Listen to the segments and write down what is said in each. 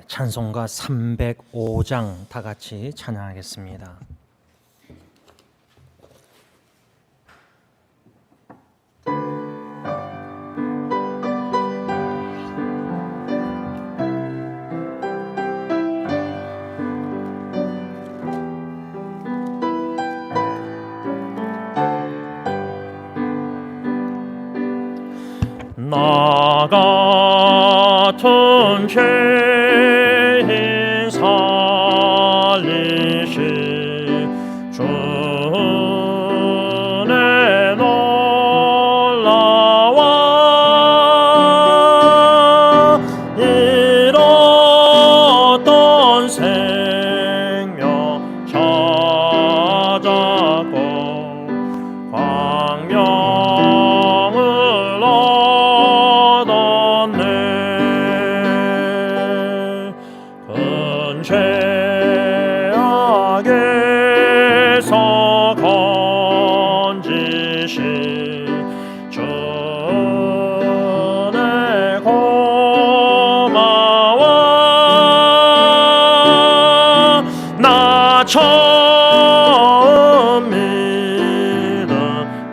찬송가 305장 다 같이 찬양하겠습니다. 나 같은 죄인 살리시 주의 놀라와 잃었던 생명 찾았고 광명을 얻었네. 큰 죄악에서 건지시 주의 고마워. 나 처음 믿은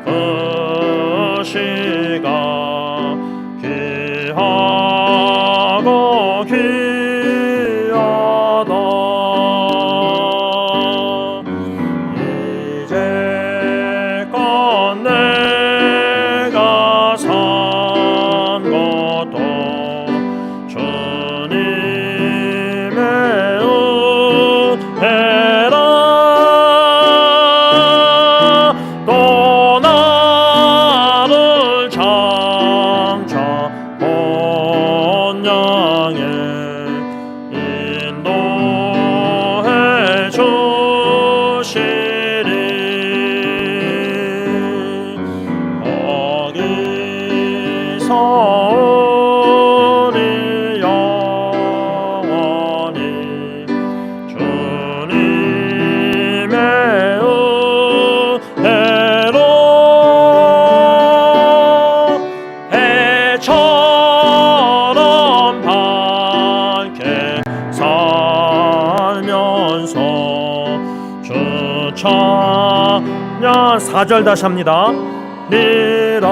그 시가 귀하고 귀하다. 이제껏 내가 산 것도 주님의 은혜라. 또 나를 장차 본향에 인도해 주시리. 거기서 우리 영원히 주님의 은혜로 해처럼 밝게 살면서 주 찬양. 4절 다시 합니다. 니라.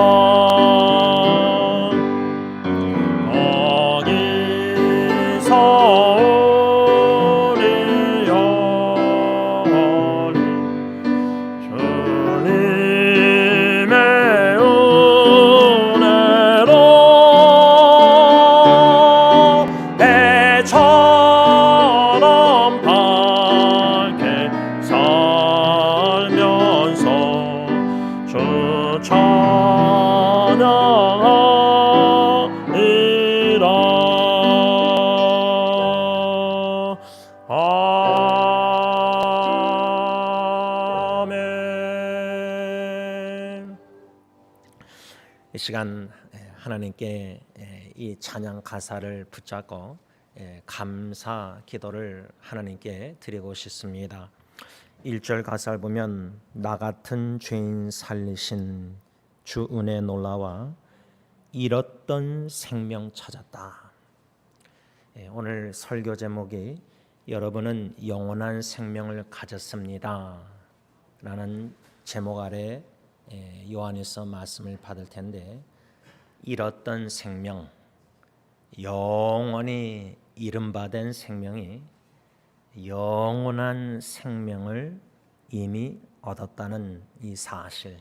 거기서 우리 영원히 주님의 은혜로 해처럼 시간 하나님께 이 찬양 가사를 붙잡고 감사 기도를 하나님께 드리고 싶습니다. 1절 가사를 보면 나 같은 죄인 살리신 주 은혜 놀라와 잃었던 생명 찾았다. 오늘 설교 제목이 여러분은 영원한 생명을 가졌습니다 라는 제목 아래 요한에서 말씀을 받을 텐데, 잃었던 생명, 영원히 이름받은 생명이 영원한 생명을 이미 얻었다는 이 사실,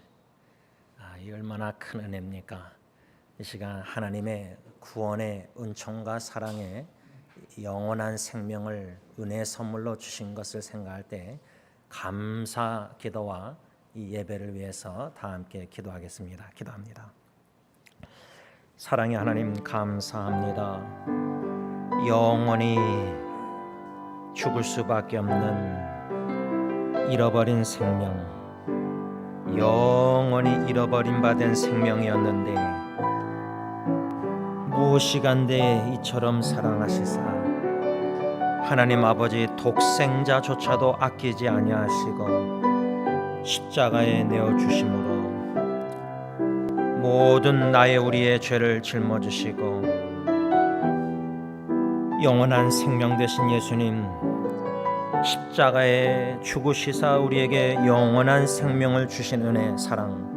이 얼마나 큰 은혜입니까? 이 시간 하나님의 구원의 은총과 사랑에 영원한 생명을 은혜 선물로 주신 것을 생각할 때 감사 기도와 이 예배를 위해서 다 함께 기도하겠습니다. 기도합니다. 사랑의 하나님, 감사합니다. 영원히 죽을 수밖에 없는 잃어버린 생명, 영원히 잃어버린 바 된 생명이었는데 무엇이간데 이처럼 사랑하시사 하나님 아버지 독생자조차도 아끼지 아니하시고 십자가에 내어주심으로 모든 나의 우리의 죄를 짊어지시고 영원한 생명 되신 예수님, 십자가에 죽으시사 우리에게 영원한 생명을 주신 은혜, 사랑,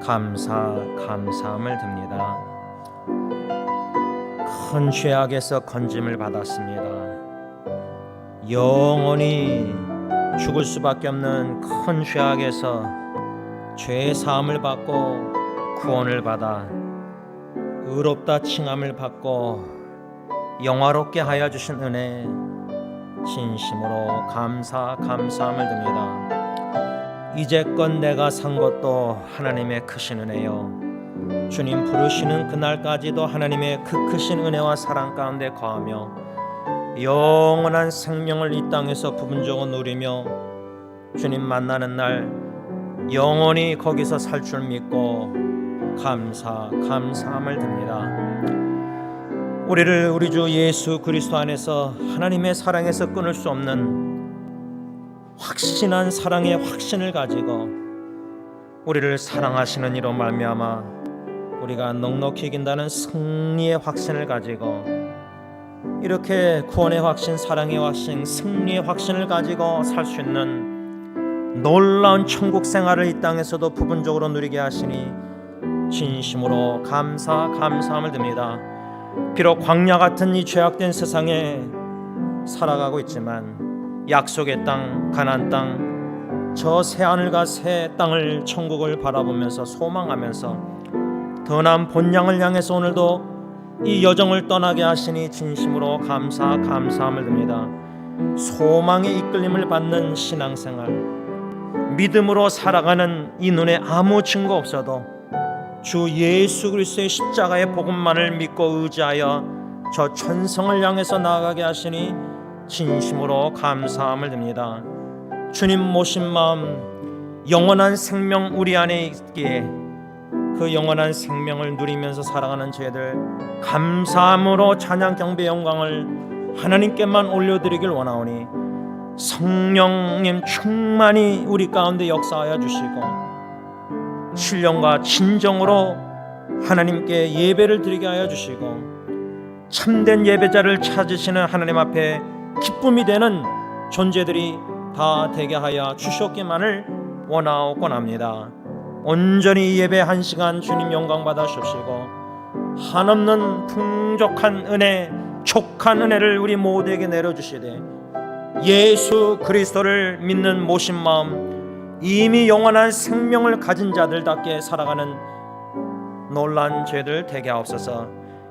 감사함을 듭니다. 큰 죄악에서 건짐을 받았습니다. 영원히 죽을 수밖에 없는 큰 죄악에서 죄의 사함을 받고 구원을 받아 의롭다 칭함을 받고 영화롭게 하여 주신 은혜, 진심으로 감사함을 듭니다. 이제껏 내가 산 것도 하나님의 크신 은혜요, 주님 부르시는 그날까지도 하나님의 그 크신 은혜와 사랑 가운데 거하며 영원한 생명을 이 땅에서 부분적으로 누리며 주님 만나는 날 영원히 거기서 살 줄 믿고 감사함을 듭니다. 우리를 우리 주 예수 그리스도 안에서 하나님의 사랑에서 끊을 수 없는 확신한 사랑의 확신을 가지고 우리를 사랑하시는 이로 말미암아 우리가 넉넉히 이긴다는 승리의 확신을 가지고 이렇게 구원의 확신, 사랑의 확신, 승리의 확신을 가지고 살 수 있는 놀라운 천국 생활을 이 땅에서도 부분적으로 누리게 하시니 진심으로 감사함을 듭니다. 비록 광야 같은 이 죄악된 세상에 살아가고 있지만 약속의 땅, 가나안 땅, 저 새 하늘과 새 땅을, 천국을 바라보면서 소망하면서 더 나은 본향을 향해서 오늘도 이 여정을 떠나게 하시니 진심으로 감사함을 듭니다. 소망의 이끌림을 받는 신앙생활, 믿음으로 살아가는 이 눈에 아무 증거 없어도 주 예수 그리스도의 십자가의 복음만을 믿고 의지하여 저 천성을 향해서 나아가게 하시니 진심으로 감사함을 듭니다. 주님 모신 마음, 영원한 생명 우리 안에 있기에 그 영원한 생명을 누리면서 살아가는 저희들 감사함으로 찬양 경배 영광을 하나님께만 올려드리길 원하오니 성령님 충만히 우리 가운데 역사하여 주시고 신령과 진정으로 하나님께 예배를 드리게 하여 주시고 참된 예배자를 찾으시는 하나님 앞에 기쁨이 되는 존재들이 다 되게 하여 주셨기만을 원하옵곤 합니다. 온전히 예배 한 시간 주님 영광 받아 주시고 한없는 풍족한 은혜, 촉한 은혜를 우리 모두에게 내려주시되 예수 그리스도를 믿는 모신 마음, 이미 영원한 생명을 가진 자들답게 살아가는 놀란 죄들 되게 하옵소서.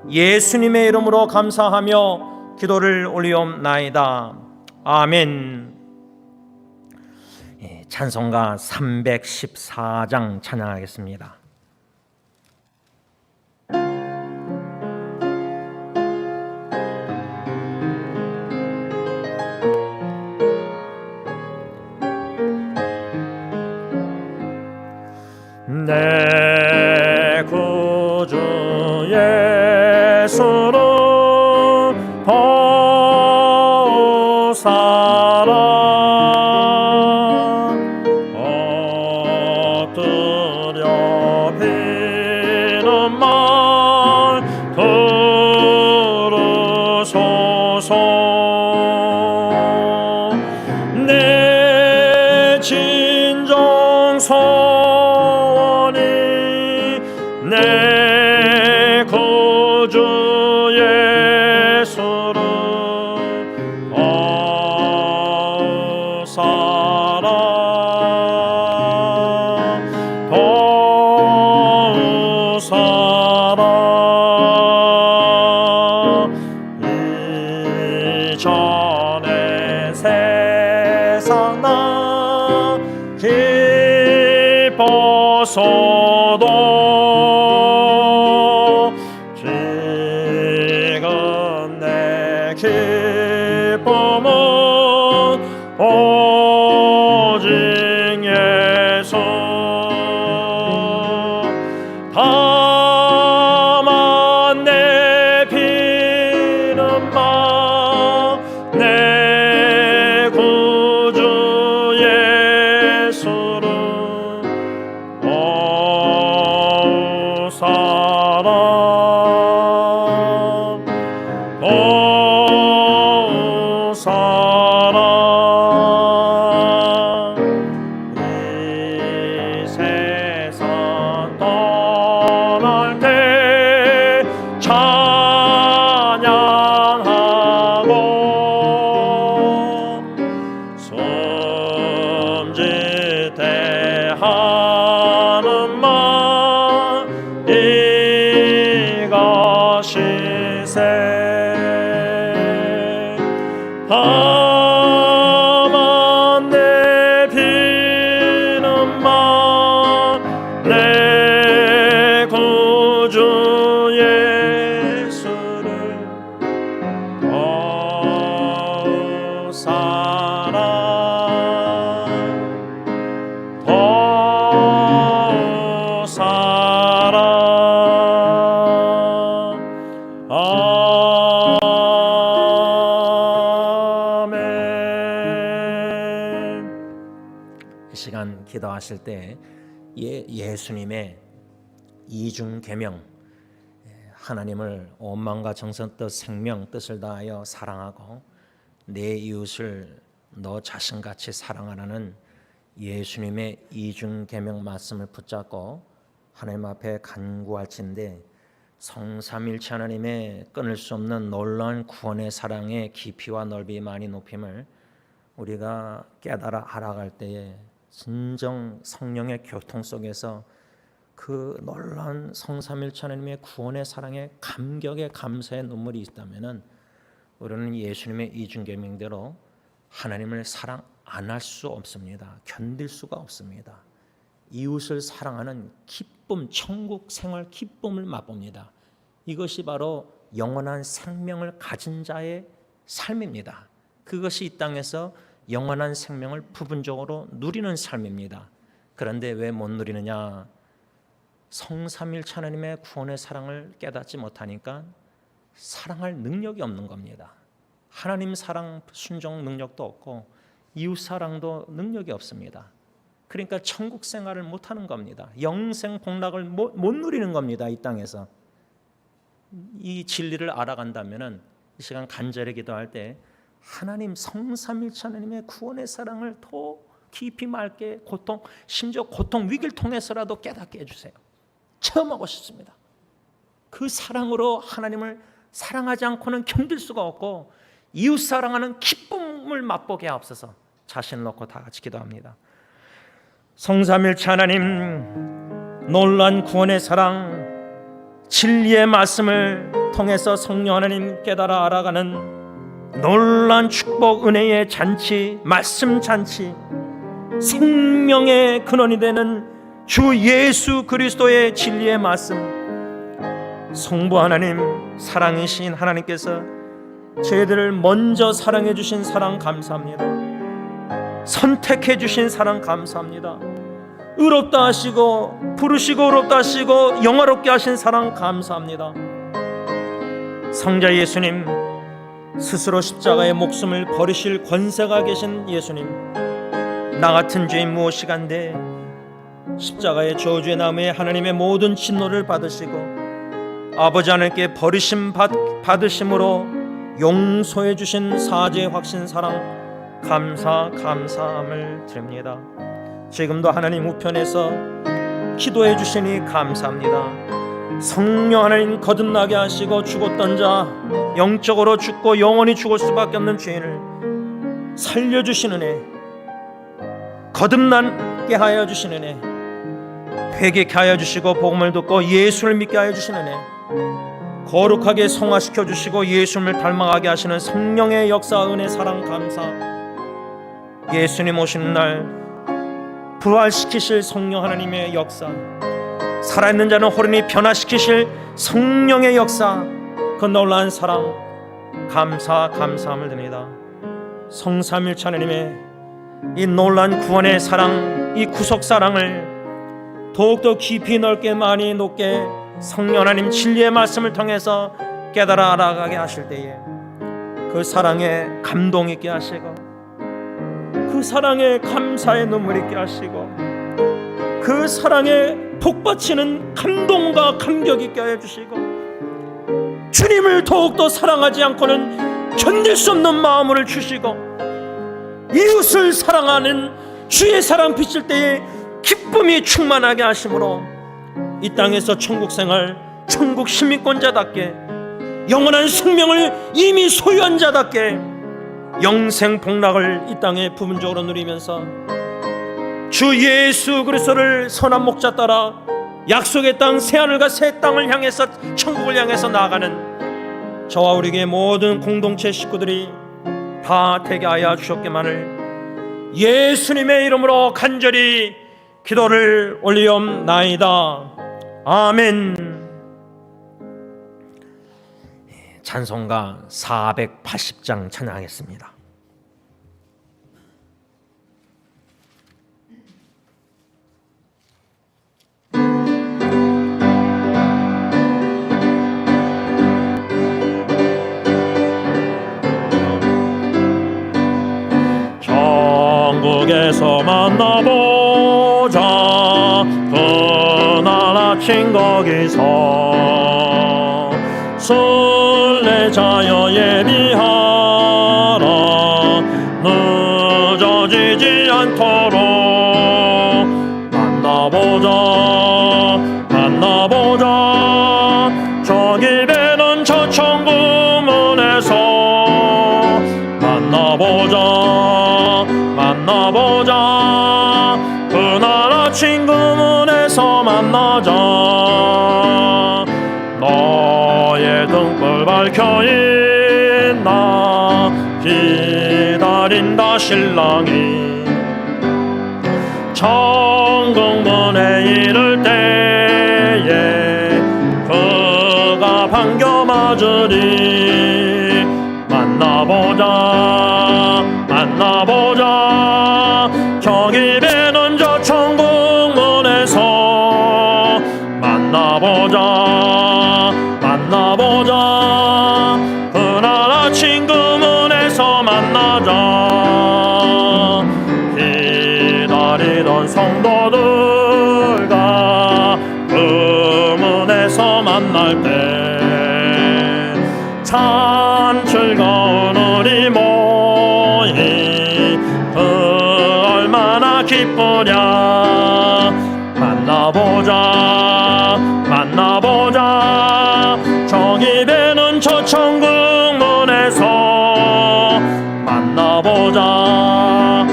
예수님의 이름으로 감사하며 기도를 올리옵나이다. 아멘. 찬송가 314장 찬양하겠습니다. 내 주옵소서. 내 진정 소원이 내 구주 예수를 이전의 세상 나 기뻐서도 지금 내 기쁨은 오직 예수. 다만 내 피는마 내 구주 예수를 사랑 사랑 이 세상 떠날 때 찬양하고 숨짓대하는 말 이것이세. 다만 내 피는마 내 구주 예수를 사랑 사랑. 이 시간 기도하실 때 예수님의 이중 계명, 하나님을 온 마음과 정성 뜻 생명 뜻을 다하여 사랑하고 내 이웃을 너 자신같이 사랑하라는 예수님의 이중 계명 말씀을 붙잡고 하나님 앞에 간구할진데, 성삼일체 하나님의 끊을 수 없는 놀라운 구원의 사랑의 깊이와 넓이 많이 높임을 우리가 깨달아 알아갈 때에 진정 성령의 교통 속에서 그 놀라운 성삼일체 하나님의 구원의 사랑의 감격의 감사의 눈물이 있다면은 우리는 예수님의 이중계명대로 하나님을 사랑 안 할 수 없습니다. 견딜 수가 없습니다. 이웃을 사랑하는 기쁨, 천국 생활 기쁨을 맛봅니다. 이것이 바로 영원한 생명을 가진 자의 삶입니다. 그것이 이 땅에서 영원한 생명을 부분적으로 누리는 삶입니다. 그런데 왜 못 누리느냐? 성삼일체 하나님의 구원의 사랑을 깨닫지 못하니까 사랑할 능력이 없는 겁니다. 하나님 사랑 순종 능력도 없고 이웃 사랑도 능력이 없습니다. 그러니까 천국 생활을 못하는 겁니다. 영생 복락을 못 누리는 겁니다. 이 땅에서. 이 진리를 알아간다면 이 시간 간절히 기도할 때 하나님 성삼일체 하나님의 구원의 사랑을 더 깊이 맑게 심지어 고통 위기를 통해서라도 깨닫게 해주세요. 체험하고 싶습니다. 그 사랑으로 하나님을 사랑하지 않고는 견딜 수가 없고 이웃 사랑하는 기쁨을 맛보게 하옵소서. 자신을 놓고 다 같이 기도합니다. 성삼일체 하나님, 놀란 구원의 사랑, 진리의 말씀을 통해서 성령 하나님 깨달아 알아가는 놀란 축복 은혜의 잔치, 말씀 잔치, 생명의 근원이 되는 주 예수 그리스도의 진리의 말씀, 성부 하나님, 사랑이신 하나님께서 저희들을 먼저 사랑해 주신 사랑 감사합니다. 선택해 주신 사랑 감사합니다. 의롭다 하시고 부르시고 의롭다 하시고 영화롭게 하신 사랑 감사합니다. 성자 예수님, 스스로 십자가의 목숨을 버리실 권세가 계신 예수님, 나 같은 죄인 무엇이간데 십자가의 저주의 나무에 하나님의 모든 진노를 받으시고 아버지 하나님께 버리심 받으심으로 용서해 주신 사죄 확신 사랑 감사함을 드립니다. 지금도 하나님 우편에서 기도해 주시니 감사합니다. 성령 하나님 거듭나게 하시고 죽었던 자, 영적으로 죽고 영원히 죽을 수밖에 없는 죄인을 살려주시는 애, 거듭나게 하여 주시는 애, 회개케 하여 주시고 복음을 듣고 예수를 믿게 하여 주시는 애, 거룩하게 성화시켜 주시고 예수님을 닮아가게 하시는 성령의 역사, 은혜, 사랑, 감사. 예수님 오시는 날 부활시키실 성령 하나님의 역사, 살아있는 자는 호련히 변화시키실 성령의 역사, 그 놀라운 사랑 감사함을 드립니다. 성삼일체 하나님의 이 놀라운 구원의 사랑, 이 구속 사랑을 더욱더 깊이 넓게 많이 높게 성령 하나님 진리의 말씀을 통해서 깨달아 알아가게 하실 때에 그 사랑에 감동 있게 하시고, 그 사랑에 감사의 눈물 있게 하시고, 그 사랑에 복받치는 감동과 감격 있게 하여 주시고, 주님을 더욱더 사랑하지 않고는 견딜 수 없는 마음을 주시고, 이웃을 사랑하는 주의 사랑 비칠 때에 기쁨이 충만하게 하심으로 이 땅에서 천국 생활, 천국 시민권자답게, 영원한 생명을 이미 소유한 자답게 영생 복락을 이 땅에 부분적으로 누리면서 주 예수 그리스도를 선한 목자 따라 약속의 땅 새하늘과 새 땅을 향해서 천국을 향해서 나아가는 저와 우리에게 모든 공동체 식구들이 다 되게 하여 주셨기만을 예수님의 이름으로 간절히 기도를 올리옵나이다. 아멘. 찬송가 480장 찬양하겠습니다. 천국에서 만나보자 그날 아침 거기서 순례자여 예비하라 늦어지지 않도록 만나보자 저기 배는 저 천국 문에서 만나보자 그날 아침 그 문에서 만나자 너의 등불 밝혀 있나 기다린다 신랑이 천국 문에 이를 때에 그가 반겨 맞으리 만나보자 저기 배는 저 천국 문에서 만나보자 그날 아침 그 문에서 만나자 기다리던 성도들과 그 문에서 만날 때 참 즐거운 우리 모임 그 얼마나 기쁘냐 만나보자 저기 배는 저 천국 문에서 만나보자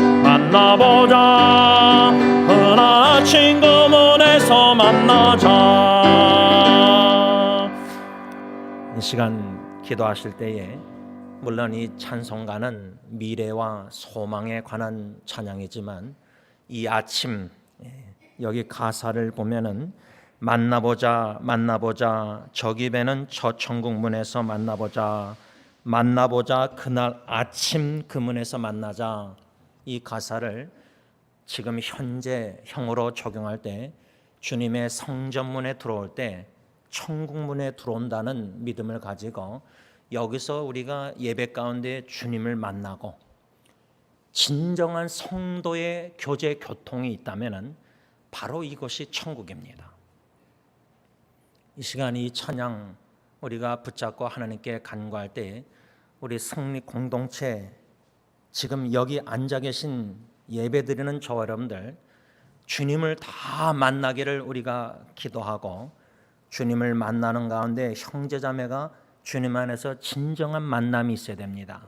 그날 아침 그 문에서 만나자. 이 시간 기도하실 때에 물론 이 찬송가는 미래와 소망에 관한 찬양이지만 이 아침 여기 가사를 보면은 만나보자 저기 배는 저 천국 문에서 만나보자 그날 아침 그 문에서 만나자. 이 가사를 지금 현재형으로 적용할 때 주님의 성전문에 들어올 때 천국문에 들어온다는 믿음을 가지고 여기서 우리가 예배 가운데 주님을 만나고 진정한 성도의 교제 교통이 있다면 바로 이것이 천국입니다. 이 시간 이 찬양 우리가 붙잡고 하나님께 간구할 때 우리 성리 공동체 지금 여기 앉아 계신 예배드리는 저와 여러분들 주님을 다 만나기를 우리가 기도하고, 주님을 만나는 가운데 형제자매가 주님 안에서 진정한 만남이 있어야 됩니다.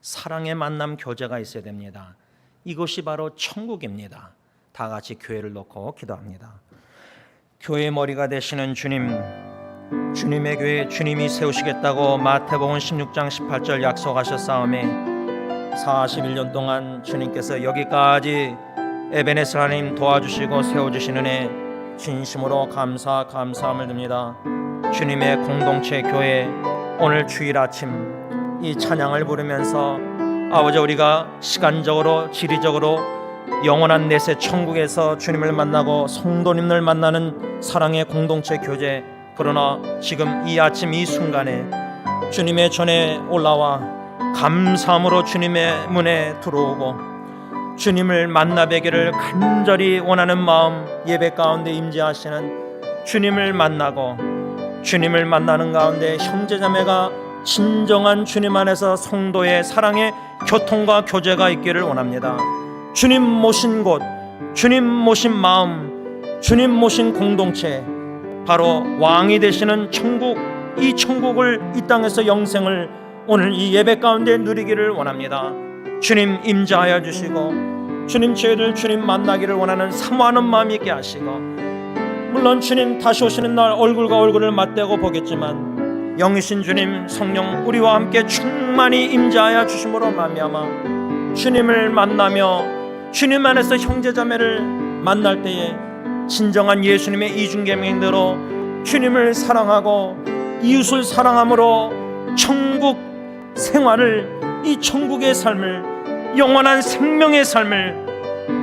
사랑의 만남, 교제가 있어야 됩니다. 이것이 바로 천국입니다. 다 같이 교회를 놓고 기도합니다. 교회의 머리가 되시는 주님, 주님의 교회 주님이 세우시겠다고 마태복음 16장 18절 약속하셨사오매 41년 동안 주님께서 여기까지 에베네스 하나님 도와주시고 세워주시는 애 진심으로 감사함을 드립니다. 주님의 공동체 교회, 오늘 주일 아침 이 찬양을 부르면서 아버지, 우리가 시간적으로 지리적으로 영원한 내세 천국에서 주님을 만나고 성도님을 만나는 사랑의 공동체 교제, 그러나 지금 이 아침 이 순간에 주님의 전에 올라와 감사함으로 주님의 문에 들어오고 주님을 만나 뵈기를 간절히 원하는 마음 예배 가운데 임재하시는 주님을 만나고, 주님을 만나는 가운데 형제자매가 진정한 주님 안에서 성도의 사랑의 교통과 교제가 있기를 원합니다. 주님 모신 곳, 주님 모신 마음, 주님 모신 공동체, 바로 왕이 되시는 천국, 이 천국을, 이 땅에서 영생을 오늘 이 예배 가운데 누리기를 원합니다. 주님 임재하여 주시고, 주님 저희를 주님 만나기를 원하는 사모하는 마음이 있게 하시고, 물론 주님 다시 오시는 날 얼굴과 얼굴을 맞대고 보겠지만 영이신 주님 성령 우리와 함께 충만히 임재하여 주심으로 말미암아 주님을 만나며 주님 안에서 형제자매를 만날 때에 진정한 예수님의 이중계명대로 주님을 사랑하고 이웃을 사랑함으로 천국 생활을, 이 천국의 삶을, 영원한 생명의 삶을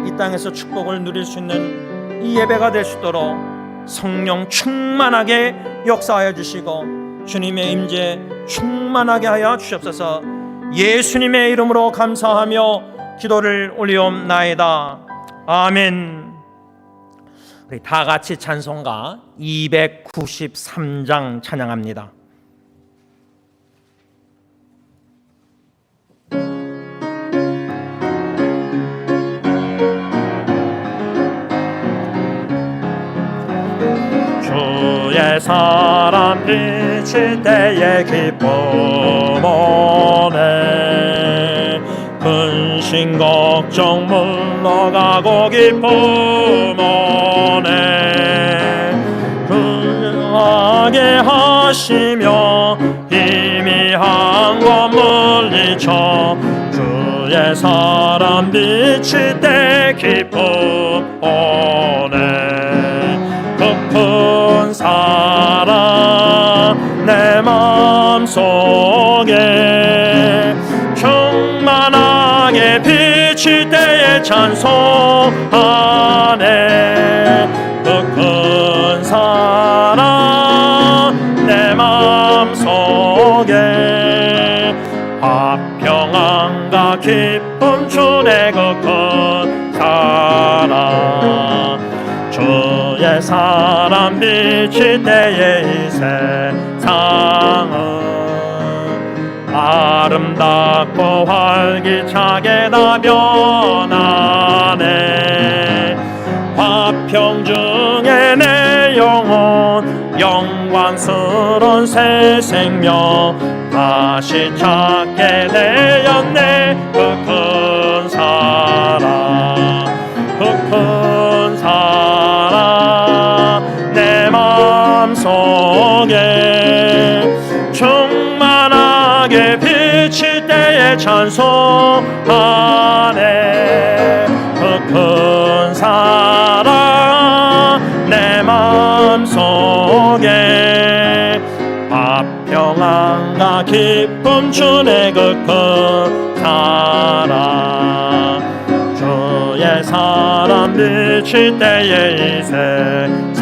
이 땅에서 축복을 누릴 수 있는 이 예배가 될 수 있도록 성령 충만하게 역사하여 주시고 주님의 임재 충만하게 하여 주시옵소서. 예수님의 이름으로 감사하며 기도를 올리옵나이다. 아멘. 우리 다 같이 찬송가 293장 찬양합니다. 주의 사랑 비칠 때의 기쁨 오네, 근심 걱정 물러가고 기쁨 오네, 그하게 하시며 희미한 것 물리쳐 주의 사랑 비칠 때 기쁨 오네, 깊은 사랑 내 마음속에 충만하게 비칠 때에 찬송하네, 깊은 사랑 내 마음속에 화평함과 기쁨 주네 그 사랑, 주의 사랑 비칠 때에 이 세상은 아름답고 활기차게 다 변하네, 화평 중에 내 영혼 영광스러운 새 생명 다시 찾게 되었네, 그 큰 사랑, 그 큰 사랑 내 마음속에 충만하게 비칠 때에 찬송하네, 그 큰 사랑 내 마음속에 화평함과 기쁨 주네 그 큰 사랑, 주의 사랑 비칠 때에 이 세상은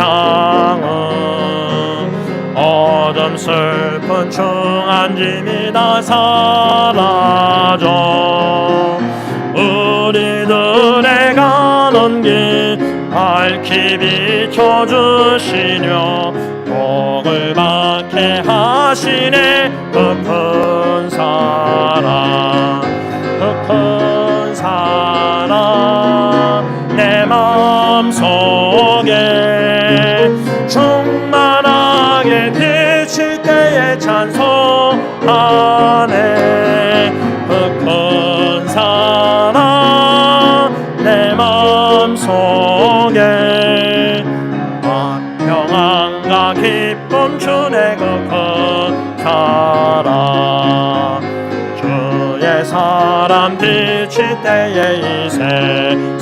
어둠 슬픈 충한 짐이 다 사라져 우리들의 가는 길 밝히 비춰주시며 복을 받게 하시네, 그 큰 사랑, 사람 비칠 때에 이 세상은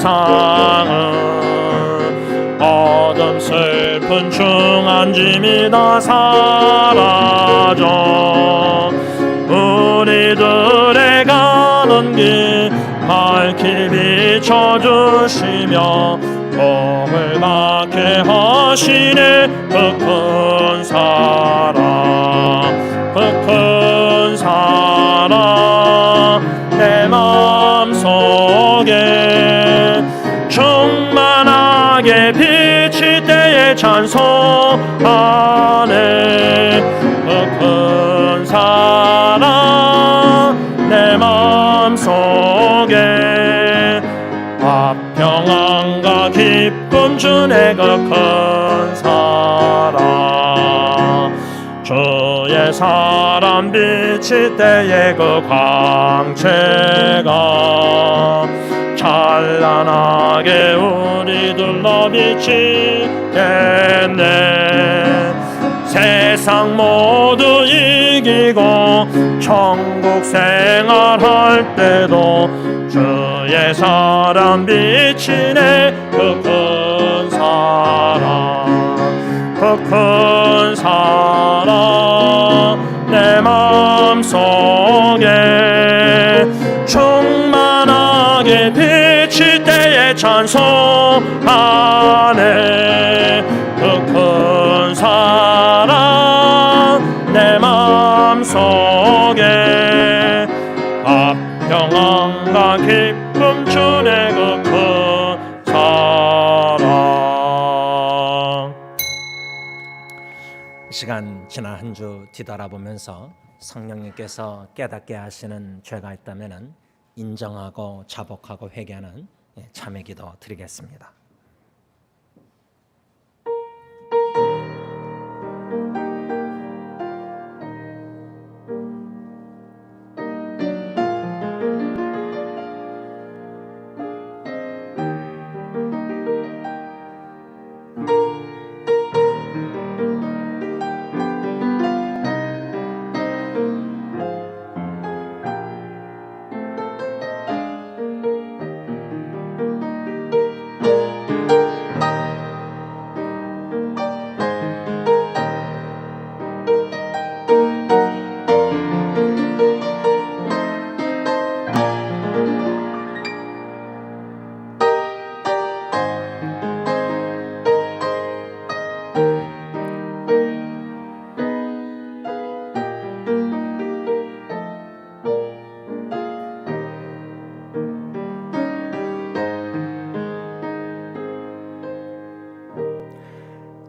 어둠 슬픈 중한 짐이 다 사라져 우리들의 가는 길 밝히 비춰주시며 복을 받게 하시네 그 큰 사랑 그 큰 사랑 내 마음속에 충만하게 비칠 때에 찬송하네 그 큰 사랑 내 마음속에 화평함과 기쁨 주네 그 큰 사랑 주의 사랑 비칠 때에 그 광채가 찬란하게 우리들로 비치겠네 세상 모두 이기고 천국 생활할 때도 주의 사랑 비치네 그 큰 사랑 그 큰 사랑 내 마음속에 충만하게 비칠 때에 찬송하네 그 큰 사랑 내 마음속에 화평함과 기쁨 주네 그 큰 사랑. 이 시간 지난 한 주 뒤돌아보면서 성령님께서 깨닫게 하시는 죄가 있다면 인정하고 자복하고 회개하는 참회 기도 드리겠습니다.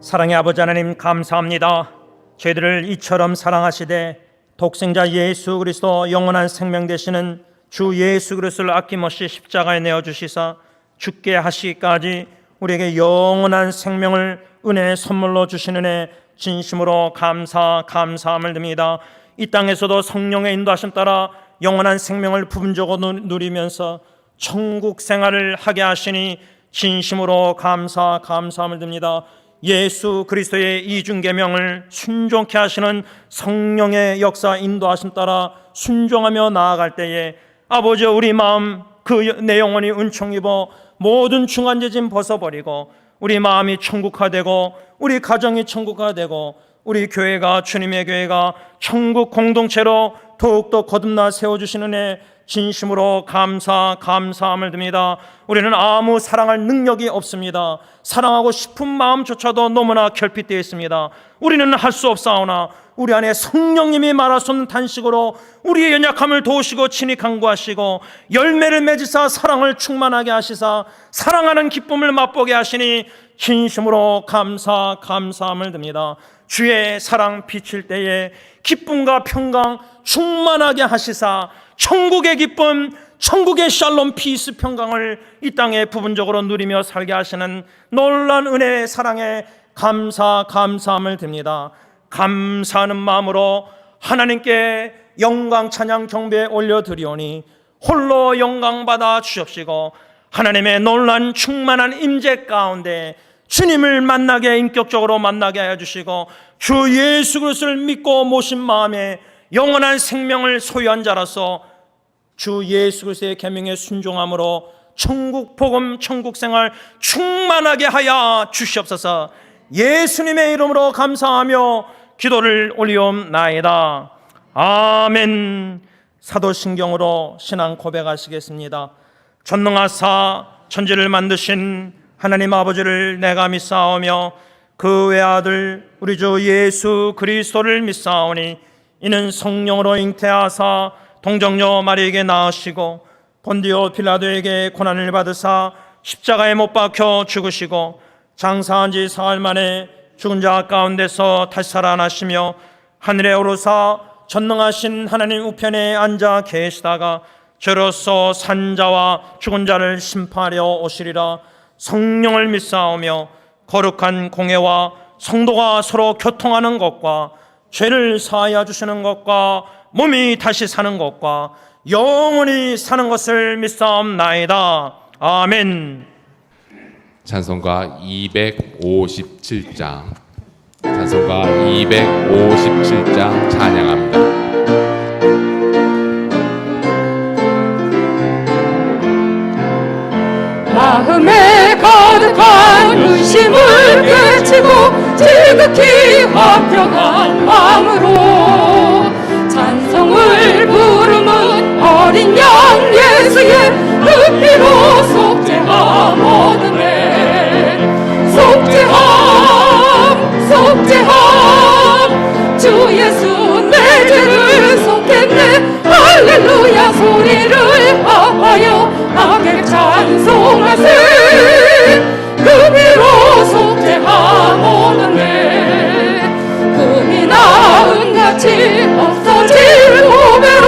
사랑의 아버지 하나님 감사합니다. 저희들을 이처럼 사랑하시되 독생자 예수 그리스도 영원한 생명 되시는 주 예수 그리스도를 아낌없이 십자가에 내어주시사 죽게 하시기까지 우리에게 영원한 생명을 은혜의 선물로 주시는 애 진심으로 감사함을 드립니다. 이 땅에서도 성령의 인도하심 따라 영원한 생명을 부분적으로 누리면서 천국 생활을 하게 하시니 진심으로 감사함을 드립니다. 예수 그리스도의 이중계명을 순종케 하시는 성령의 역사 인도하심 따라 순종하며 나아갈 때에 아버지 우리 마음 내 영혼이 은총 입어 모든 중한죄짐 벗어버리고 우리 마음이 천국화되고 우리 가정이 천국화되고 우리 교회가 주님의 교회가 천국 공동체로 더욱더 거듭나 세워주시는 애 진심으로 감사함을 드립니다. 우리는 아무 사랑할 능력이 없습니다. 사랑하고 싶은 마음조차도 너무나 결핍되어 있습니다. 우리는 할 수 없사오나 우리 안에 성령님이 말할 수 없는 단식으로 우리의 연약함을 도우시고 친히 간구하시고 열매를 맺으사 사랑을 충만하게 하시사 사랑하는 기쁨을 맛보게 하시니 진심으로 감사함을 드립니다. 주의 사랑 비칠 때에 기쁨과 평강 충만하게 하시사 천국의 기쁨, 천국의 샬롬 피스 평강을 이 땅에 부분적으로 누리며 살게 하시는 놀라운 은혜의 사랑에 감사함을 드립니다. 감사하는 마음으로 하나님께 영광 찬양 경배 올려드리오니 홀로 영광 받아 주옵시고 하나님의 놀라운 충만한 임재 가운데 주님을 만나게 인격적으로 만나게 하여 주시고 주 예수 그리스도를 믿고 모신 마음에 영원한 생명을 소유한 자로서 주 예수 그리스도의 계명에 순종함으로 천국 복음, 천국 생활 충만하게 하여 주시옵소서. 예수님의 이름으로 감사하며 기도를 올리옵나이다. 아멘. 사도신경으로 신앙 고백하시겠습니다. 전능하사 천지를 만드신 하나님 아버지를 내가 믿사오며 그 외아들 우리 주 예수 그리스도를 믿사오니 이는 성령으로 잉태하사 동정녀 마리에게 낳으시고 본디오 빌라도에게 고난을 받으사 십자가에 못 박혀 죽으시고 장사한 지 사흘 만에 죽은 자 가운데서 다시 살아나시며 하늘에 오르사 전능하신 하나님 우편에 앉아 계시다가 저로서 산자와 죽은 자를 심판하려 오시리라. 성령을 믿사오며 거룩한 공회와 성도가 서로 교통하는 것과 죄를 사하여 주시는 것과 몸이 다시 사는 것과 영원히 사는 것을 믿사옵나이다. 아멘. 찬송가 257장 찬송가 257장 찬양합니다. 마음에 가득한 의심을 깨치고 지극히 합격한 마음으로 찬송을 부르는 어린 양 예수의 그 피로 속죄함 얻으네. 속죄함 주 예수 내 죄를 속했네. 할렐루야 소리를 하여 하게 찬송하세. 그 피로 속죄함 얻으네. 금이 나은같이 없어질 보배로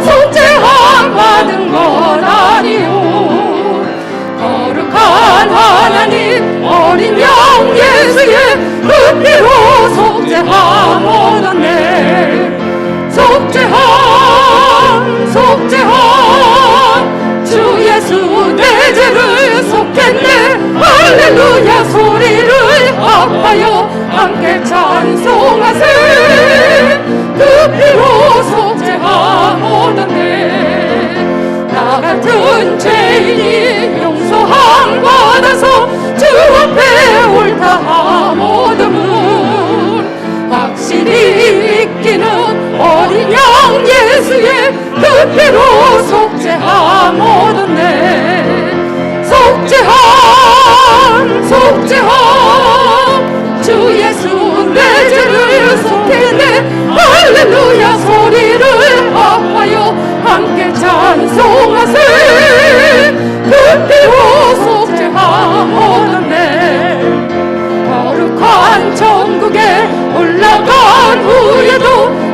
속죄함 받은 것 아니오. 거룩한 하나님 어린 양 예수의 그 피로 속죄함 얻었네. 속죄함 주 예수 내 죄를 속했네. 할렐루야 소리를 합하여 함께 찬송하세. 그 피로 속죄함 얻었네. 나 같은 죄인이 용서함 받아서 주 앞에 옳다함 얻음을 확실히 믿기는 어린 양 예수의 그 피로 속죄함 얻었네. 속죄함 주 예수 내 죄를 속했네. 할렐루야 소리를 합하여 함께 찬송하세. 그 피로 속죄함 얻었네. 거룩한 천국에 올라간 후에도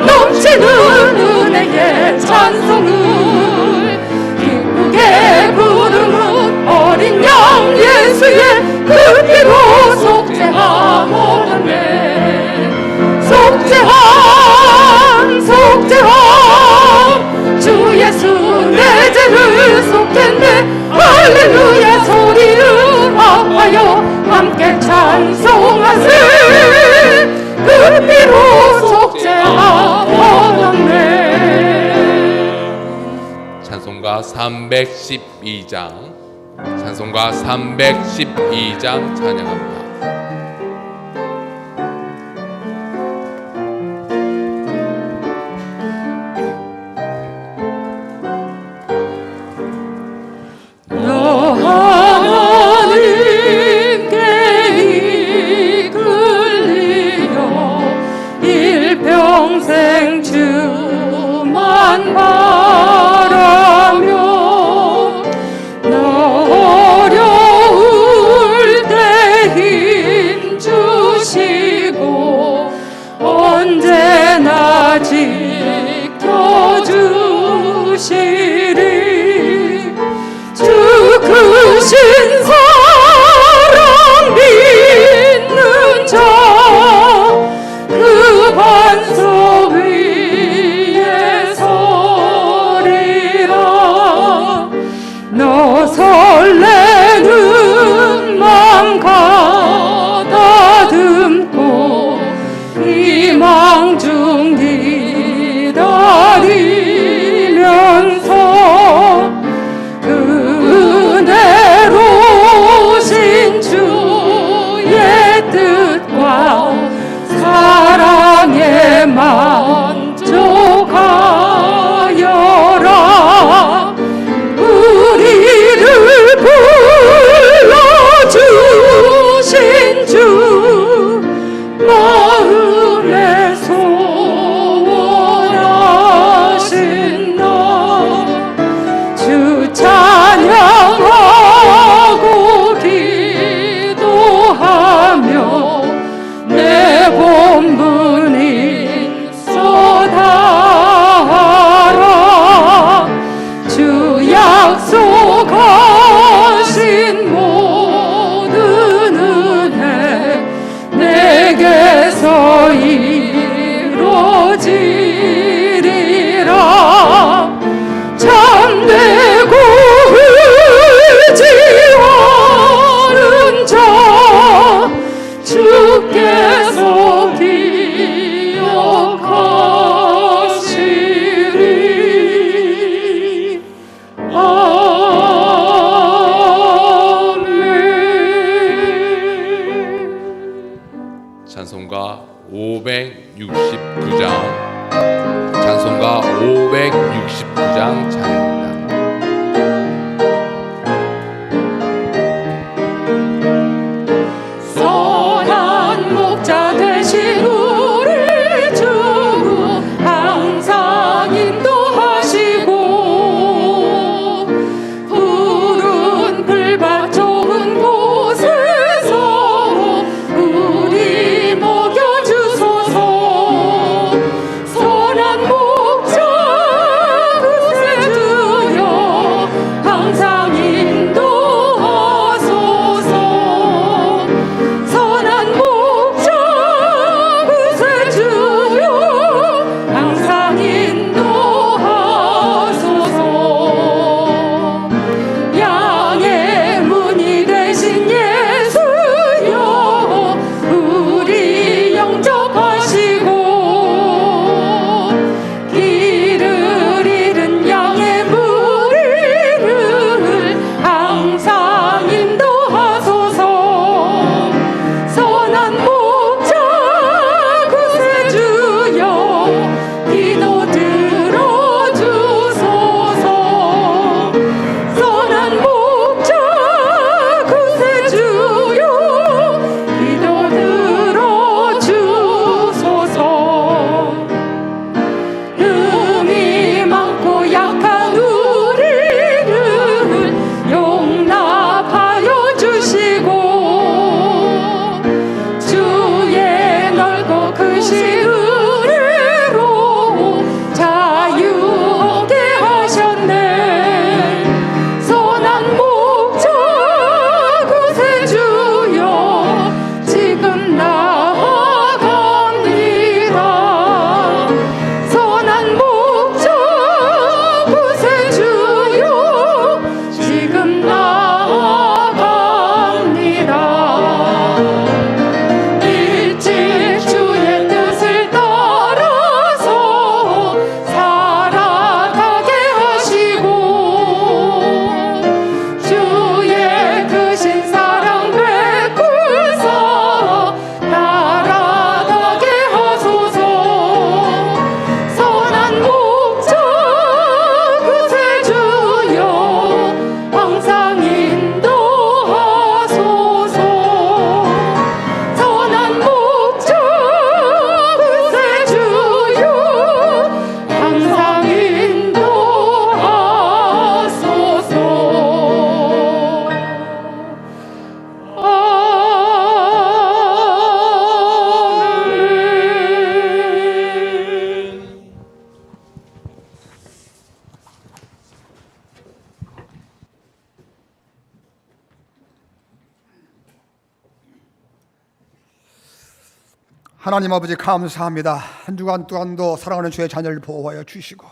넘치는 은혜의 찬송을 기쁘게 부르는 어린 양 예수의 그 피로 속죄함 얻었네. 속죄함 주 예수 내 죄를 속했네. 할렐루야 소리를 합하여 함께 찬송하세. 그 피로 속죄함 얻었네. 찬송가 312장 찬송가 312장 찬양합니다. 하나님께 이끌리여 일평생 주만 바라며 너 어려울 때 힘 주시고 언제나 지켜주시리. 주 크신 사랑 믿는 자 그 반석 위에 서리라. 너 설레는 맘 가다듬고 희망 중 기다리면서 찬양합니다. 선한 목자 되신 우리 주 항상 인도하시고 푸른 풀밭 좋은 곳에서 우리 먹여주소서. 선한 목자 그새 주여 항상 인도하소서. 선한 목자 그새 주여 항상 인도하소서. 양의 문이 되신 예수여 우리 영접하시고 길을 잃은 양의 무리를 항상 인도하소서. 선한 목자 그새 주여 기도 들어주소서. 선한 목자 그새 주여 기도 들어주소서. 흠이 많고 약한 우리를 용납하여 주시고 주의 넓고 크신 은혜로 자유 얻게 하셨네. 선한 목자 그새 주여 지금 나아갑니다. 선한 목자 그새 주여 지금 나아갑니다. 일찍 주의 뜻을 따라서 살아가게 하시고 주의 크신 사랑 베풀사 따라가게 하소서. 선한 목자 그새 주여 항상 인도하소서. 선한 목자 그새 주여 항상 인도하소서. 아멘. 하나님 아버지 감사합니다. 한 주간 동안도 사랑하는 주의 자녀를 보호하여 주시고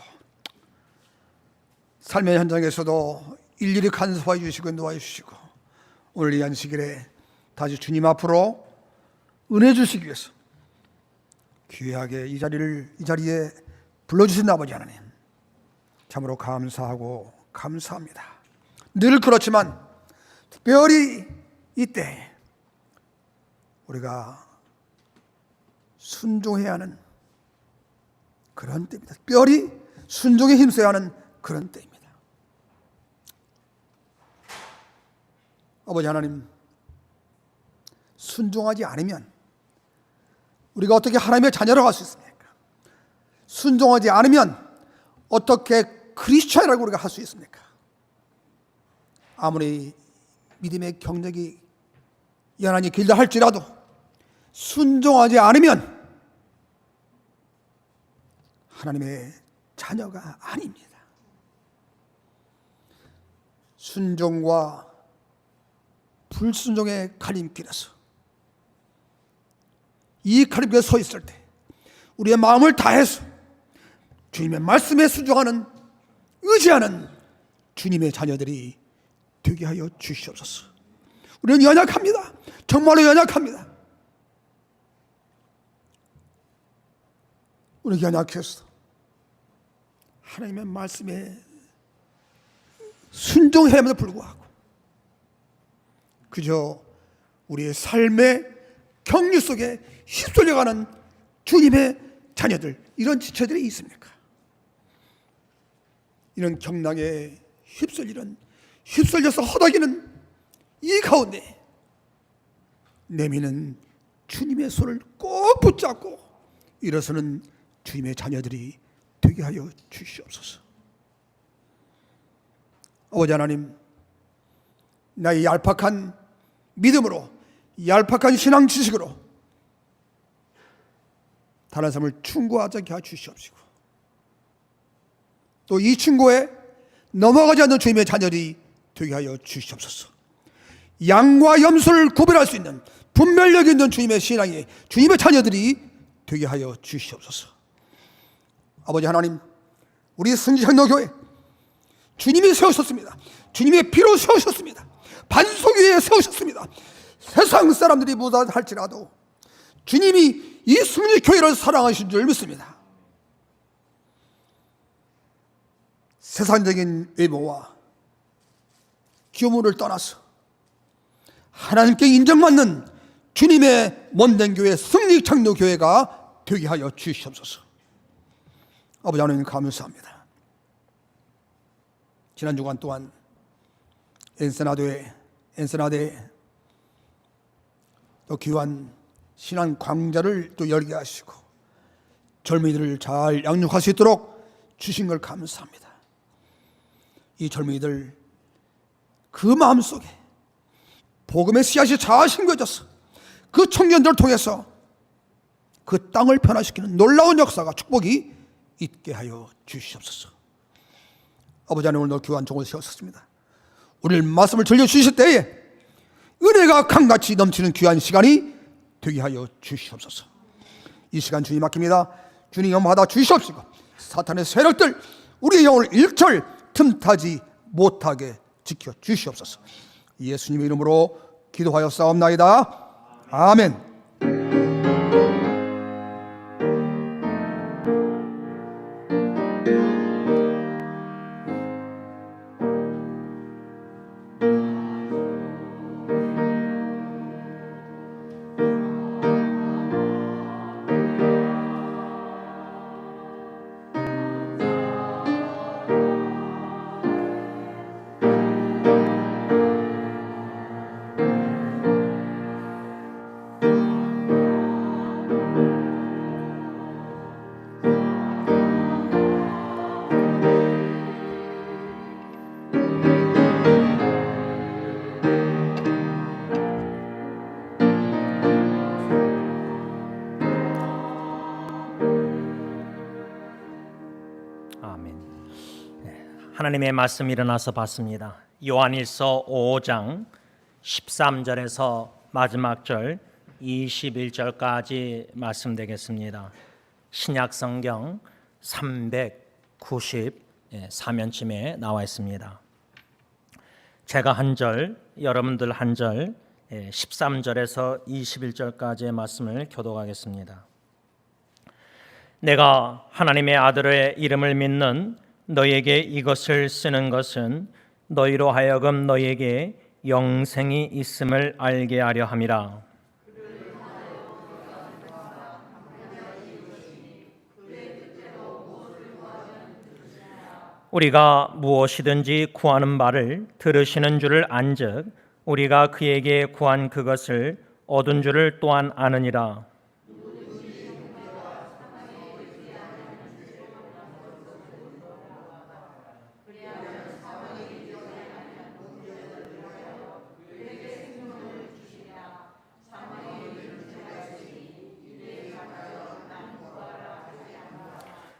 삶의 현장에서도 일일이 간섭하여 주시고 인도하여 주시고 오늘 이 안식일에 다시 주님 앞으로 은혜 주시기 위해서 귀하게 이 자리에 불러주신 아버지 하나님 참으로 감사하고 감사합니다. 늘 그렇지만 특별히 이때 우리가 순종해야 하는 그런 때입니다. 특별히 순종에 힘써야 하는 그런 때입니다. 아버지 하나님, 순종하지 않으면 우리가 어떻게 하나님의 자녀로 갈 수 있습니까? 순종하지 않으면 어떻게 크리스천이라고 우리가 할 수 있습니까? 아무리 믿음의 경력이 연한이 길다 할지라도 순종하지 않으면 하나님의 자녀가 아닙니다. 순종과 불순종의 갈림길에서 이 갈림길에 서 있을 때 우리의 마음을 다해서 주님의 말씀에 순종하는 의지하는 주님의 자녀들이 되게 하여 주시옵소서. 우리는 연약합니다. 정말로 연약합니다. 우리 연약해서 하나님의 말씀에 순종해야함에도 불구하고 그저 우리의 삶의 경륜 속에 휩쓸려가는 주님의 자녀들, 이런 지체들이 있습니까? 이런 경랑에 휩쓸려서 허덕이는 이 가운데 내미는 주님의 손을 꼭 붙잡고 일어서는 주님의 자녀들이 되게 하여 주시옵소서. 아버지 하나님, 나의 얄팍한 믿음으로, 얄팍한 신앙 지식으로 다른 삶을 충고하지 않게 해주시옵시고, 또 이 충고에 넘어가지 않는 주님의 자녀들이 되게 하여 주시옵소서. 양과 염소를 구별할 수 있는 분별력 있는 주님의 신앙이, 주님의 자녀들이 되게 하여 주시옵소서. 아버지 하나님, 우리 승지장로교회 주님이 세우셨습니다. 주님의 피로 세우셨습니다. 반석 위에 세우셨습니다. 세상 사람들이 뭐다 할지라도 주님이 이 승리교회를 사랑하신 줄 믿습니다. 세상적인 외모와 규모를 떠나서 하나님께 인정받는 주님의 몸된 교회 승리장로교회가 되게 하여 주시옵소서. 아버지 하나님 감사합니다. 지난 주간 동안 엔세나드에 또 귀한 신앙 강좌를 또 열게 하시고 젊은이들을 잘 양육할 수 있도록 주신 걸 감사합니다. 이 젊은이들 그 마음속에 복음의 씨앗이 잘 심겨져서 그 청년들을 통해서 그 땅을 변화시키는 놀라운 역사가, 축복이 있게 하여 주시옵소서. 아버지 하나님, 오늘 귀한 종을 세웠습니다. 우리를 말씀을 들려주실 때에 은혜가 강같이 넘치는 귀한 시간이 되게 하여 주시옵소서. 이 시간 주님 맡깁니다. 주님 영받아 주시옵시고 사탄의 세력들 우리의 영혼을 일절 틈타지 못하게 지켜 주시옵소서. 예수님의 이름으로 기도하여 싸움나이다. 아멘. 하나님의 말씀 일어나서 봤습니다. 요한일서 5장 13절에서 마지막 절 21절까지 말씀되겠습니다. 신약성경 394면쯤에 나와 있습니다. 제가 한 절, 여러분들 한 절, 13절에서 21절까지의 말씀을 교독하겠습니다. 내가 하나님의 아들의 이름을 믿는 너희에게 이것을 쓰는 것은 너희로 하여금 너희에게 영생이 있음을 알게 하려 함이라. 우리가 무엇이든지 구하는 바를 들으시는 줄을 안즉 우리가 그에게 구한 그것을 얻은 줄을 또한 아느니라.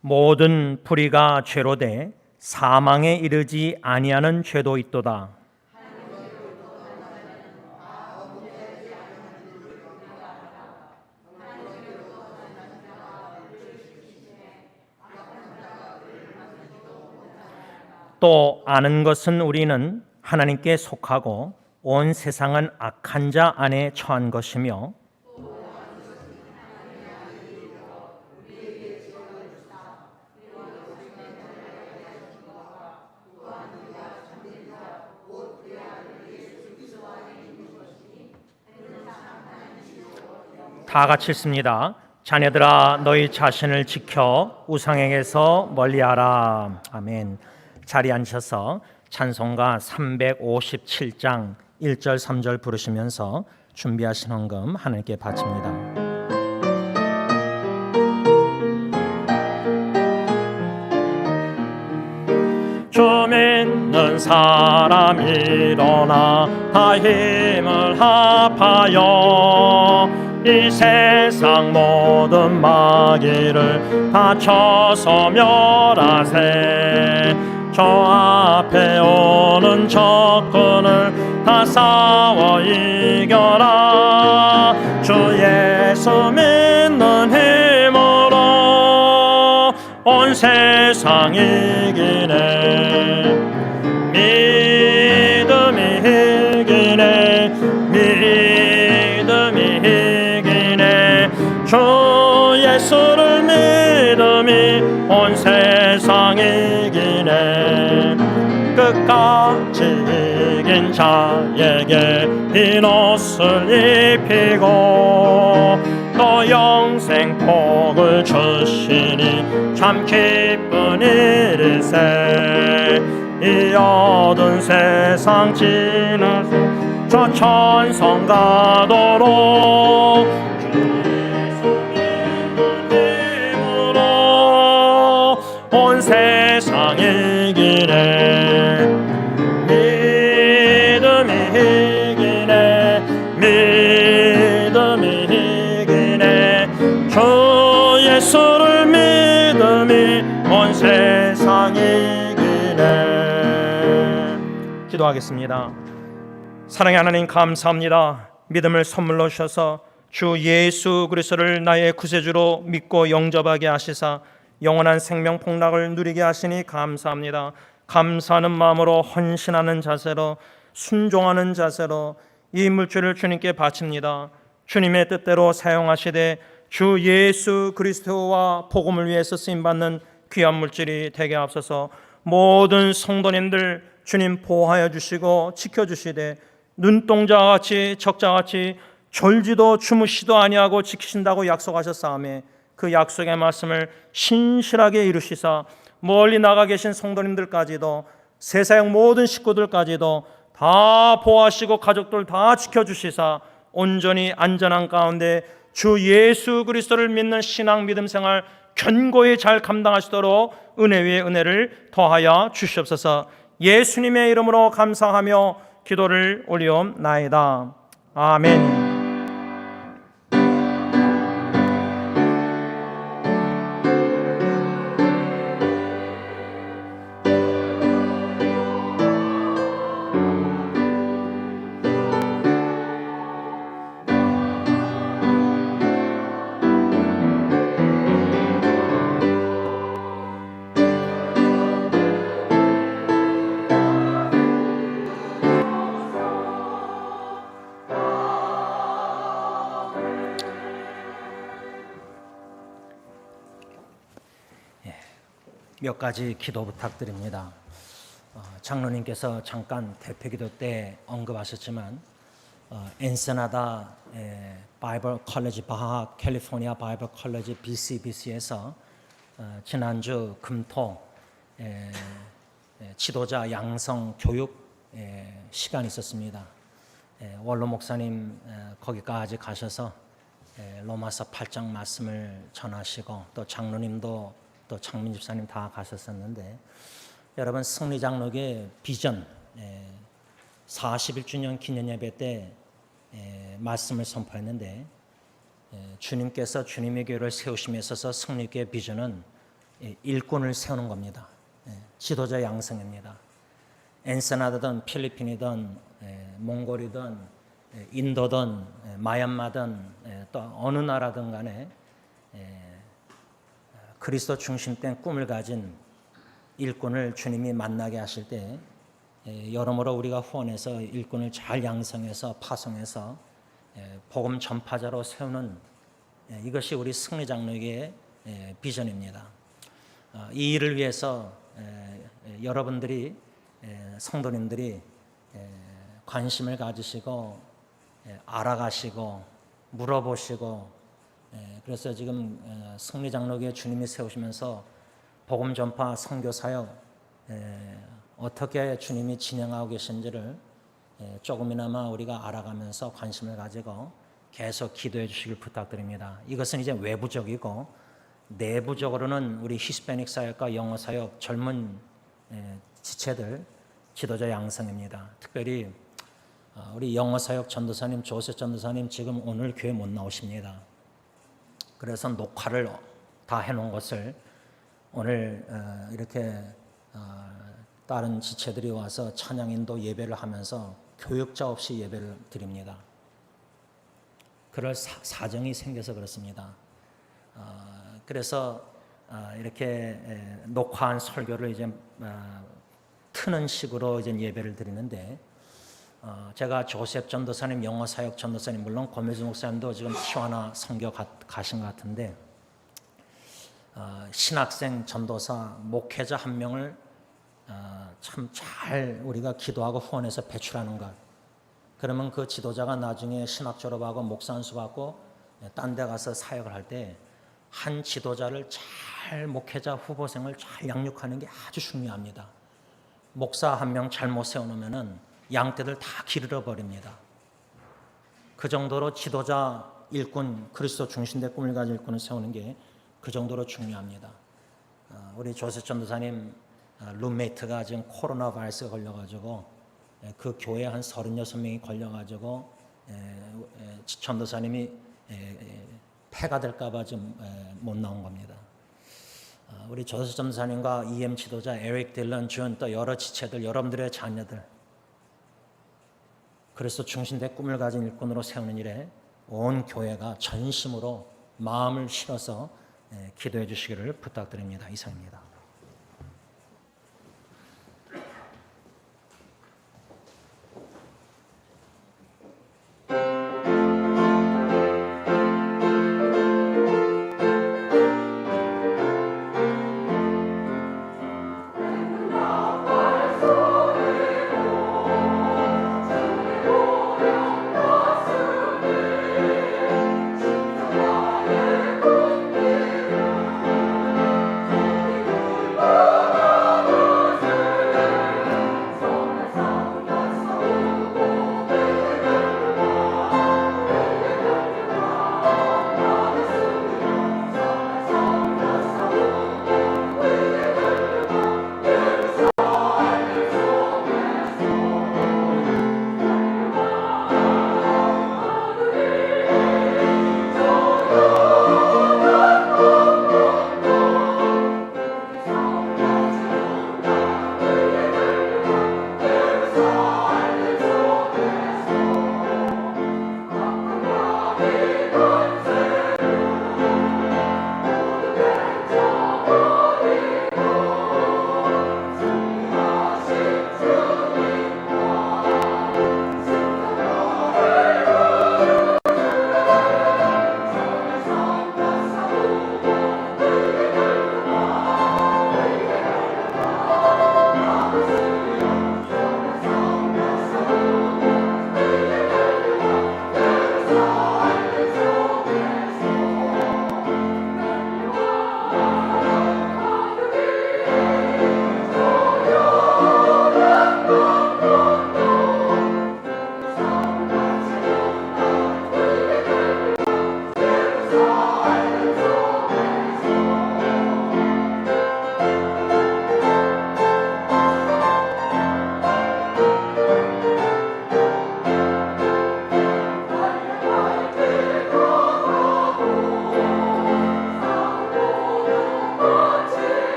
모든 불의가 죄로 돼 사망에 이르지 아니하는 죄도 있도다. 또 아는 것은 우리는 하나님께 속하고 온 세상은 악한 자 안에 처한 것이며 다 같이 읽습니다. 자녀들아 너희 자신을 지켜 우상에게서 멀리하라. 아멘. 자리에 앉으셔서 찬송가 357장 1절 3절 부르시면서 준비하신 헌금 하나님께 바칩니다. 주 믿는 사람 일어나 다 힘을 합하여 이 세상 모든 마귀를 다 쳐서 멸하세. 저 앞에 오는 적군을 다 싸워 이겨라. 주 예수 믿는 힘으로 온 세상 이기네. 믿음이 이기네. 믿음이 이기네. 주 예수를 믿음이 온 세상 이기네. 끝까지 이긴 자에게 흰 옷을 입히고 또 영생 복을 주시니 참 기쁜 일일세. 이 어두운 세상 지나서 저 천성 가도록 주 예수 믿는 힘으로 온 세상 이기네. 믿음이 이기네. 믿음이 이기네. 주 예수를 믿음이 온 세상 이기네. 기도하겠습니다. 사랑의 하나님, 감사합니다. 믿음을 선물로 주셔서 주 예수 그리스도를 나의 구세주로 믿고 영접하게 하시사 영원한 생명 복락을 누리게 하시니 감사합니다. 감사하는 마음으로 헌신하는 자세로, 순종하는 자세로 이 물질을 주님께 바칩니다. 주님의 뜻대로 사용하시되 주 예수 그리스도와 복음을 위해서 쓰임받는 귀한 물질이 되게 앞서서 모든 성도님들 주님 보호하여 주시고 지켜주시되 눈동자와 같이 적자같이 졸지도 주무시도 아니하고 지키신다고 약속하셨사오매 그 약속의 말씀을 신실하게 이루시사 멀리 나가 계신 성도님들까지도 세상 모든 식구들까지도 다 보호하시고 가족들 다 지켜주시사 온전히 안전한 가운데 주 예수 그리스도를 믿는 신앙 믿음 생활 견고히 잘 감당하시도록 은혜 위에 은혜를 더하여 주시옵소서. 예수님의 이름으로 감사하며 기도를 올리옵나이다. 아멘. 몇 가지 기도 부탁드립니다. 장로님께서 잠깐 대표기도 때 언급하셨지만 엔세나다 바이블 컬리지 바하 캘리포니아 바이블 컬리지 BCBC에서 지난주 금토 지도자 양성 교육 시간이 있었습니다. 원로 목사님 거기까지 가셔서 로마서 8장 말씀을 전하시고 또 장로님도 또 창민 집사님 다 가셨었는데 여러분 승리장로교의 비전 41주년 기념예배 때 말씀을 선포했는데 주님께서 주님의 교회를 세우심에 있어서 승리교의 비전은 일꾼을 세우는 겁니다. 지도자 양성입니다. 엔세나드든 필리핀이든 몽골이든 인도든 마얀마든 또 어느 나라든 간에 그리스도 중심된 꿈을 가진 일꾼을 주님이 만나게 하실 때 여러모로 우리가 후원해서 일꾼을 잘 양성해서 파송해서 복음 전파자로 세우는 이것이 우리 승리장로교의 비전입니다. 이 일을 위해서 여러분들이 성도님들이 관심을 가지시고 알아가시고 물어보시고 그래서 지금 승리장로교회 주님이 세우시면서 복음 전파 선교 사역 어떻게 주님이 진행하고 계신지를 조금이나마 우리가 알아가면서 관심을 가지고 계속 기도해 주시길 부탁드립니다. 이것은 이제 외부적이고 내부적으로는 우리 히스패닉 사역과 영어 사역 젊은 지체들 지도자 양성입니다. 특별히 우리 영어 사역 전도사님 조셉 전도사님 지금 오늘 교회 못 나오십니다. 그래서 녹화를 다 해놓은 것을 오늘 이렇게 다른 지체들이 와서 찬양인도 예배를 하면서 교육자 없이 예배를 드립니다. 그럴 사정이 생겨서 그렇습니다. 그래서 이렇게 녹화한 설교를 이제 트는 식으로 이제 예배를 드리는데 제가 조셉 전도사님, 영어 사역 전도사님, 물론 고메즈 목사님도 지금 티와나 선교 가신 것 같은데 신학생 전도사 목회자 한 명을 참 잘 우리가 기도하고 후원해서 배출하는 것. 그러면 그 지도자가 나중에 신학 졸업하고 목사 안수 받고 딴 데 가서 사역을 할 때 한 지도자를 잘 목회자 후보생을 잘 양육하는 게 아주 중요합니다. 목사 한 명 잘못 세워놓으면은 양떼들 다 기르러 버립니다. 그 정도로 지도자 일꾼, 그리스도 중심된 꿈을 가진 일꾼을 세우는 게 그 정도로 중요합니다. 우리 조셉 전도사님 룸메이트가 지금 코로나 바이러스에 걸려가지고 그 교회 한 36명이 걸려가지고 전도사님이 폐가 될까봐 지금 못 나온 겁니다. 우리 조셉 전도사님과 EM 지도자 에릭 딜런 준 또 여러 지체들, 여러분들의 자녀들 그래서 중심된 꿈을 가진 일꾼으로 세우는 일에 온 교회가 전심으로 마음을 실어서 기도해 주시기를 부탁드립니다. 이상입니다.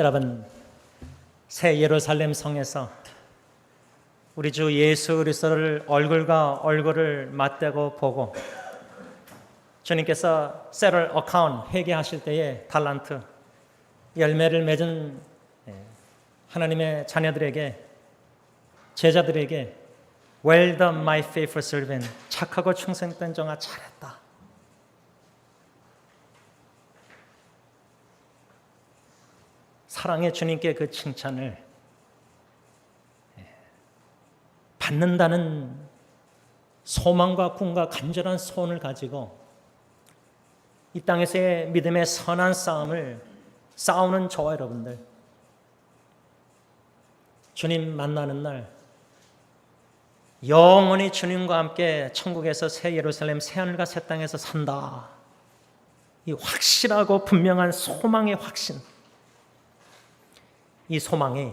여러분, 새 예루살렘 성에서 우리 주 예수 그리스도를 얼굴과 얼굴을 맞대고 보고 주님께서 세럴 어카운트 회개하실 때에 달란트 열매를 맺은 하나님의 자녀들에게 제자들에게 Well done, my faithful servant. 착하고 충성된 종아 잘했다. 사랑의 주님께 그 칭찬을 받는다는 소망과 꿈과 간절한 소원을 가지고 이 땅에서의 믿음의 선한 싸움을 싸우는 저와 여러분들, 주님 만나는 날 영원히 주님과 함께 천국에서 새 예루살렘 새 하늘과 새 땅에서 산다. 이 확실하고 분명한 소망의 확신, 이 소망이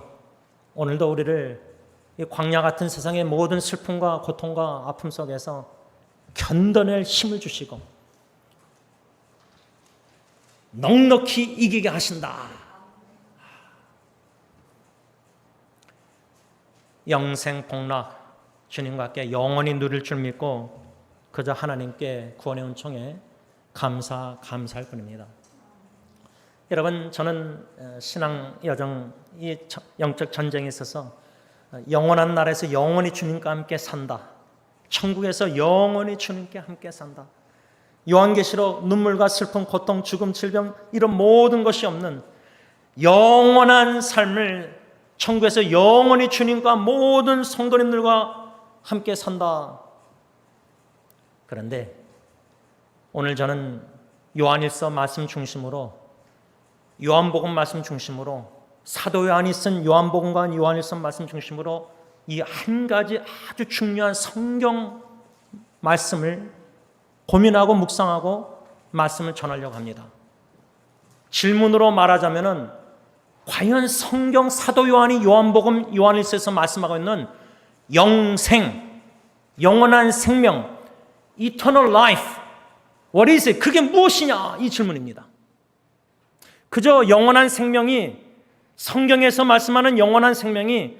오늘도 우리를 이 광야 같은 세상의 모든 슬픔과 고통과 아픔 속에서 견뎌낼 힘을 주시고 넉넉히 이기게 하신다. 영생 복락 주님과 함께 영원히 누릴 줄 믿고 그저 하나님께 구원의 은총에 감사할 뿐입니다. 여러분, 저는 신앙 여정, 이 영적 전쟁에 있어서 영원한 나라에서 영원히 주님과 함께 산다. 천국에서 영원히 주님께 함께 산다. 요한계시록 눈물과 슬픔, 고통, 죽음, 질병 이런 모든 것이 없는 영원한 삶을 천국에서 영원히 주님과 모든 성도님들과 함께 산다. 그런데 오늘 저는 요한일서 말씀 중심으로, 요한복음 말씀 중심으로, 사도 요한이 쓴 요한복음과 요한일서 말씀 중심으로 이 한 가지 아주 중요한 성경 말씀을 고민하고 묵상하고 말씀을 전하려고 합니다. 질문으로 말하자면은 과연 성경 사도 요한이 요한복음 요한일서에서 말씀하고 있는 영생, 영원한 생명, eternal life, what is it? 그게 무엇이냐? 이 질문입니다. 그저 영원한 생명이, 성경에서 말씀하는 영원한 생명이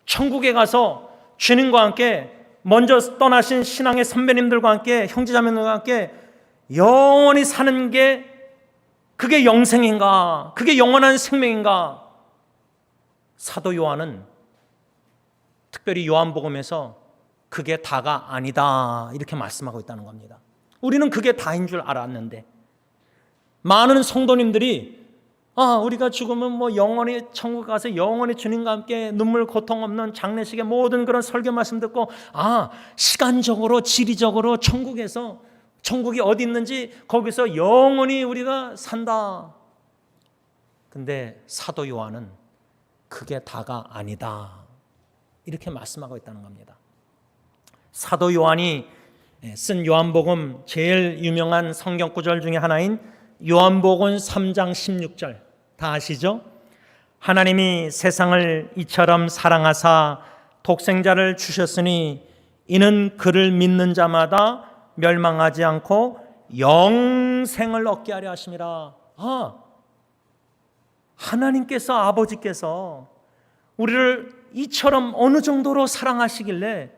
천국에 가서 주님과 함께 먼저 떠나신 신앙의 선배님들과 함께 형제자매들과 함께 영원히 사는 게 그게 영생인가? 그게 영원한 생명인가? 사도 요한은 특별히 요한복음에서 그게 다가 아니다 이렇게 말씀하고 있다는 겁니다. 우리는 그게 다인 줄 알았는데 많은 성도님들이 우리가 죽으면 뭐 영원히 천국 가서 영원히 주님과 함께 눈물 고통 없는 장례식의 모든 그런 설교 말씀 듣고 시간적으로 지리적으로 천국에서 천국이 어디 있는지 거기서 영원히 우리가 산다. 근데 사도 요한은 그게 다가 아니다 이렇게 말씀하고 있다는 겁니다. 사도 요한이 쓴 요한복음 제일 유명한 성경 구절 중에 하나인 요한복음 3장 16절 다 아시죠? 하나님이 세상을 이처럼 사랑하사 독생자를 주셨으니 이는 그를 믿는 자마다 멸망하지 않고 영생을 얻게 하려 하심이라. 하나님께서, 아버지께서 우리를 이처럼 어느 정도로 사랑하시길래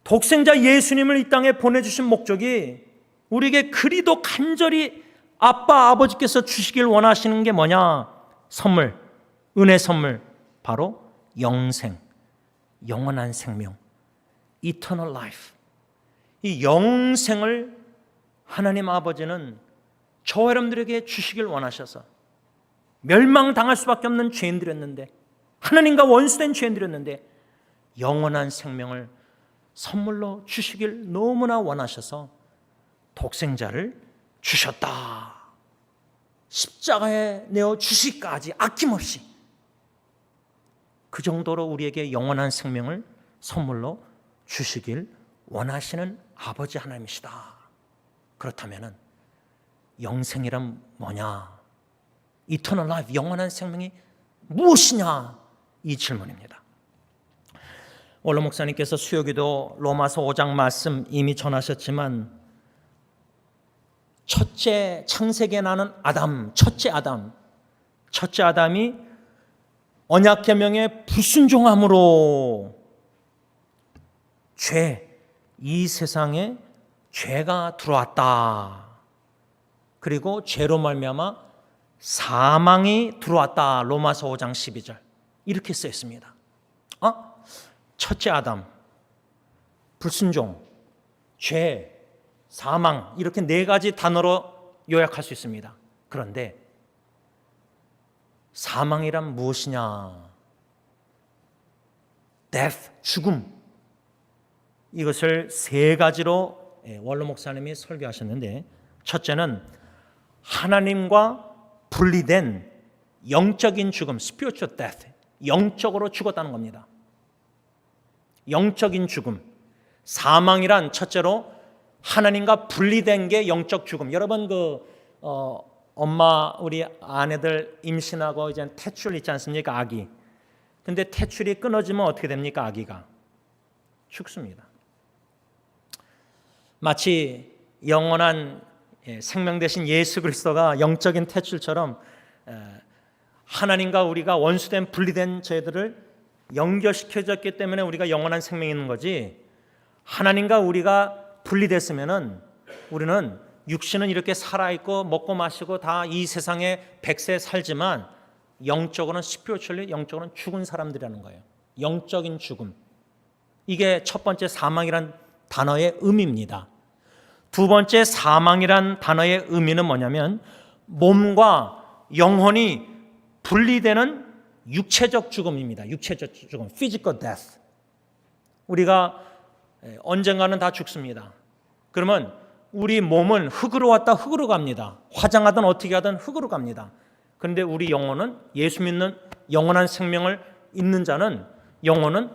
독생자 예수님을 이 땅에 보내주신 목적이 우리에게 그리도 간절히 아빠 아버지께서 주시길 원하시는 게 뭐냐? 선물, 은혜 선물, 바로 영생, 영원한 생명, eternal life. 이 영생을 하나님 아버지는 저와 여러분들에게 주시길 원하셔서 멸망당할 수밖에 없는 죄인들이었는데, 하나님과 원수된 죄인들이었는데 영원한 생명을 선물로 주시길 너무나 원하셔서 독생자를 주셨다. 십자가에 내어 주시기까지 아낌없이 그 정도로 우리에게 영원한 생명을 선물로 주시길 원하시는 아버지 하나님이시다. 그렇다면 영생이란 뭐냐? Eternal life, 영원한 생명이 무엇이냐? 이 질문입니다. 원로 목사님께서 수요기도 로마서 5장 말씀 이미 전하셨지만 첫째 창세기에 나는 아담, 첫째 아담, 첫째 아담이 언약 계명에 불순종함으로 이 세상에 죄가 들어왔다. 그리고 죄로 말미암아 사망이 들어왔다. 로마서 5장 12절 이렇게 쓰여 있습니다. 첫째 아담, 불순종, 죄, 사망 이렇게 네 가지 단어로 요약할 수 있습니다. 그런데 사망이란 무엇이냐? death, 죽음. 이것을 세 가지로 원로 목사님이 설교하셨는데, 첫째는 하나님과 분리된 영적인 죽음, spiritual death, 영적으로 죽었다는 겁니다. 영적인 죽음. 사망이란 첫째로 하나님과 분리된 게 영적 죽음. 여러분 엄마 우리 아내들 임신하고 이제 태출 있지 않습니까? 아기. 근데 태출이 끊어지면 어떻게 됩니까? 아기가 죽습니다. 마치 영원한 생명 되신 예수 그리스도가 영적인 태출처럼 하나님과 우리가 원수된 분리된 저희들을 연결시켜졌기 때문에 우리가 영원한 생명이 있는 거지, 하나님과 우리가 분리됐으면은 우리는 육신은 이렇게 살아있고 먹고 마시고 다 이 세상에 100세 살지만 영적으로는 spiritually 영적으로는 죽은 사람들이라는 거예요. 영적인 죽음. 이게 첫 번째 사망이란 단어의 의미입니다. 두 번째 사망이란 단어의 의미는 뭐냐면 몸과 영혼이 분리되는 육체적 죽음입니다. 육체적 죽음, physical death. 우리가 언젠가는 다 죽습니다. 그러면 우리 몸은 흙으로 왔다 흙으로 갑니다. 화장하든 어떻게 하든 흙으로 갑니다. 그런데 우리 영혼은, 예수 믿는 영원한 생명을 있는 자는 영혼은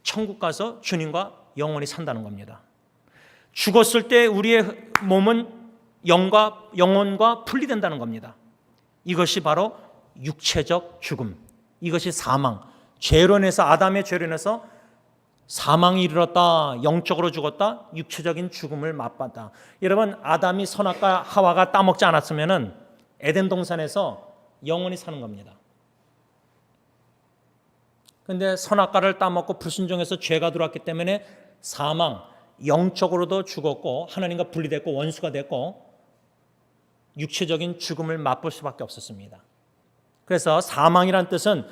천국 가서 주님과 영원히 산다는 겁니다. 죽었을 때 우리의 몸은 영혼과 분리된다는 겁니다. 이것이 바로 육체적 죽음. 이것이 사망. 죄로 인해서, 아담의 죄로 인해서 사망이 이르렀다. 영적으로 죽었다. 육체적인 죽음을 맛봤다. 여러분, 아담이 선악과 하와가 따먹지 않았으면 에덴 동산에서 영원히 사는 겁니다. 그런데 선악과를 따먹고 불순종해서 죄가 들어왔기 때문에 사망, 영적으로도 죽었고 하나님과 분리됐고 원수가 됐고 육체적인 죽음을 맛볼 수밖에 없었습니다. 그래서 사망이란 뜻은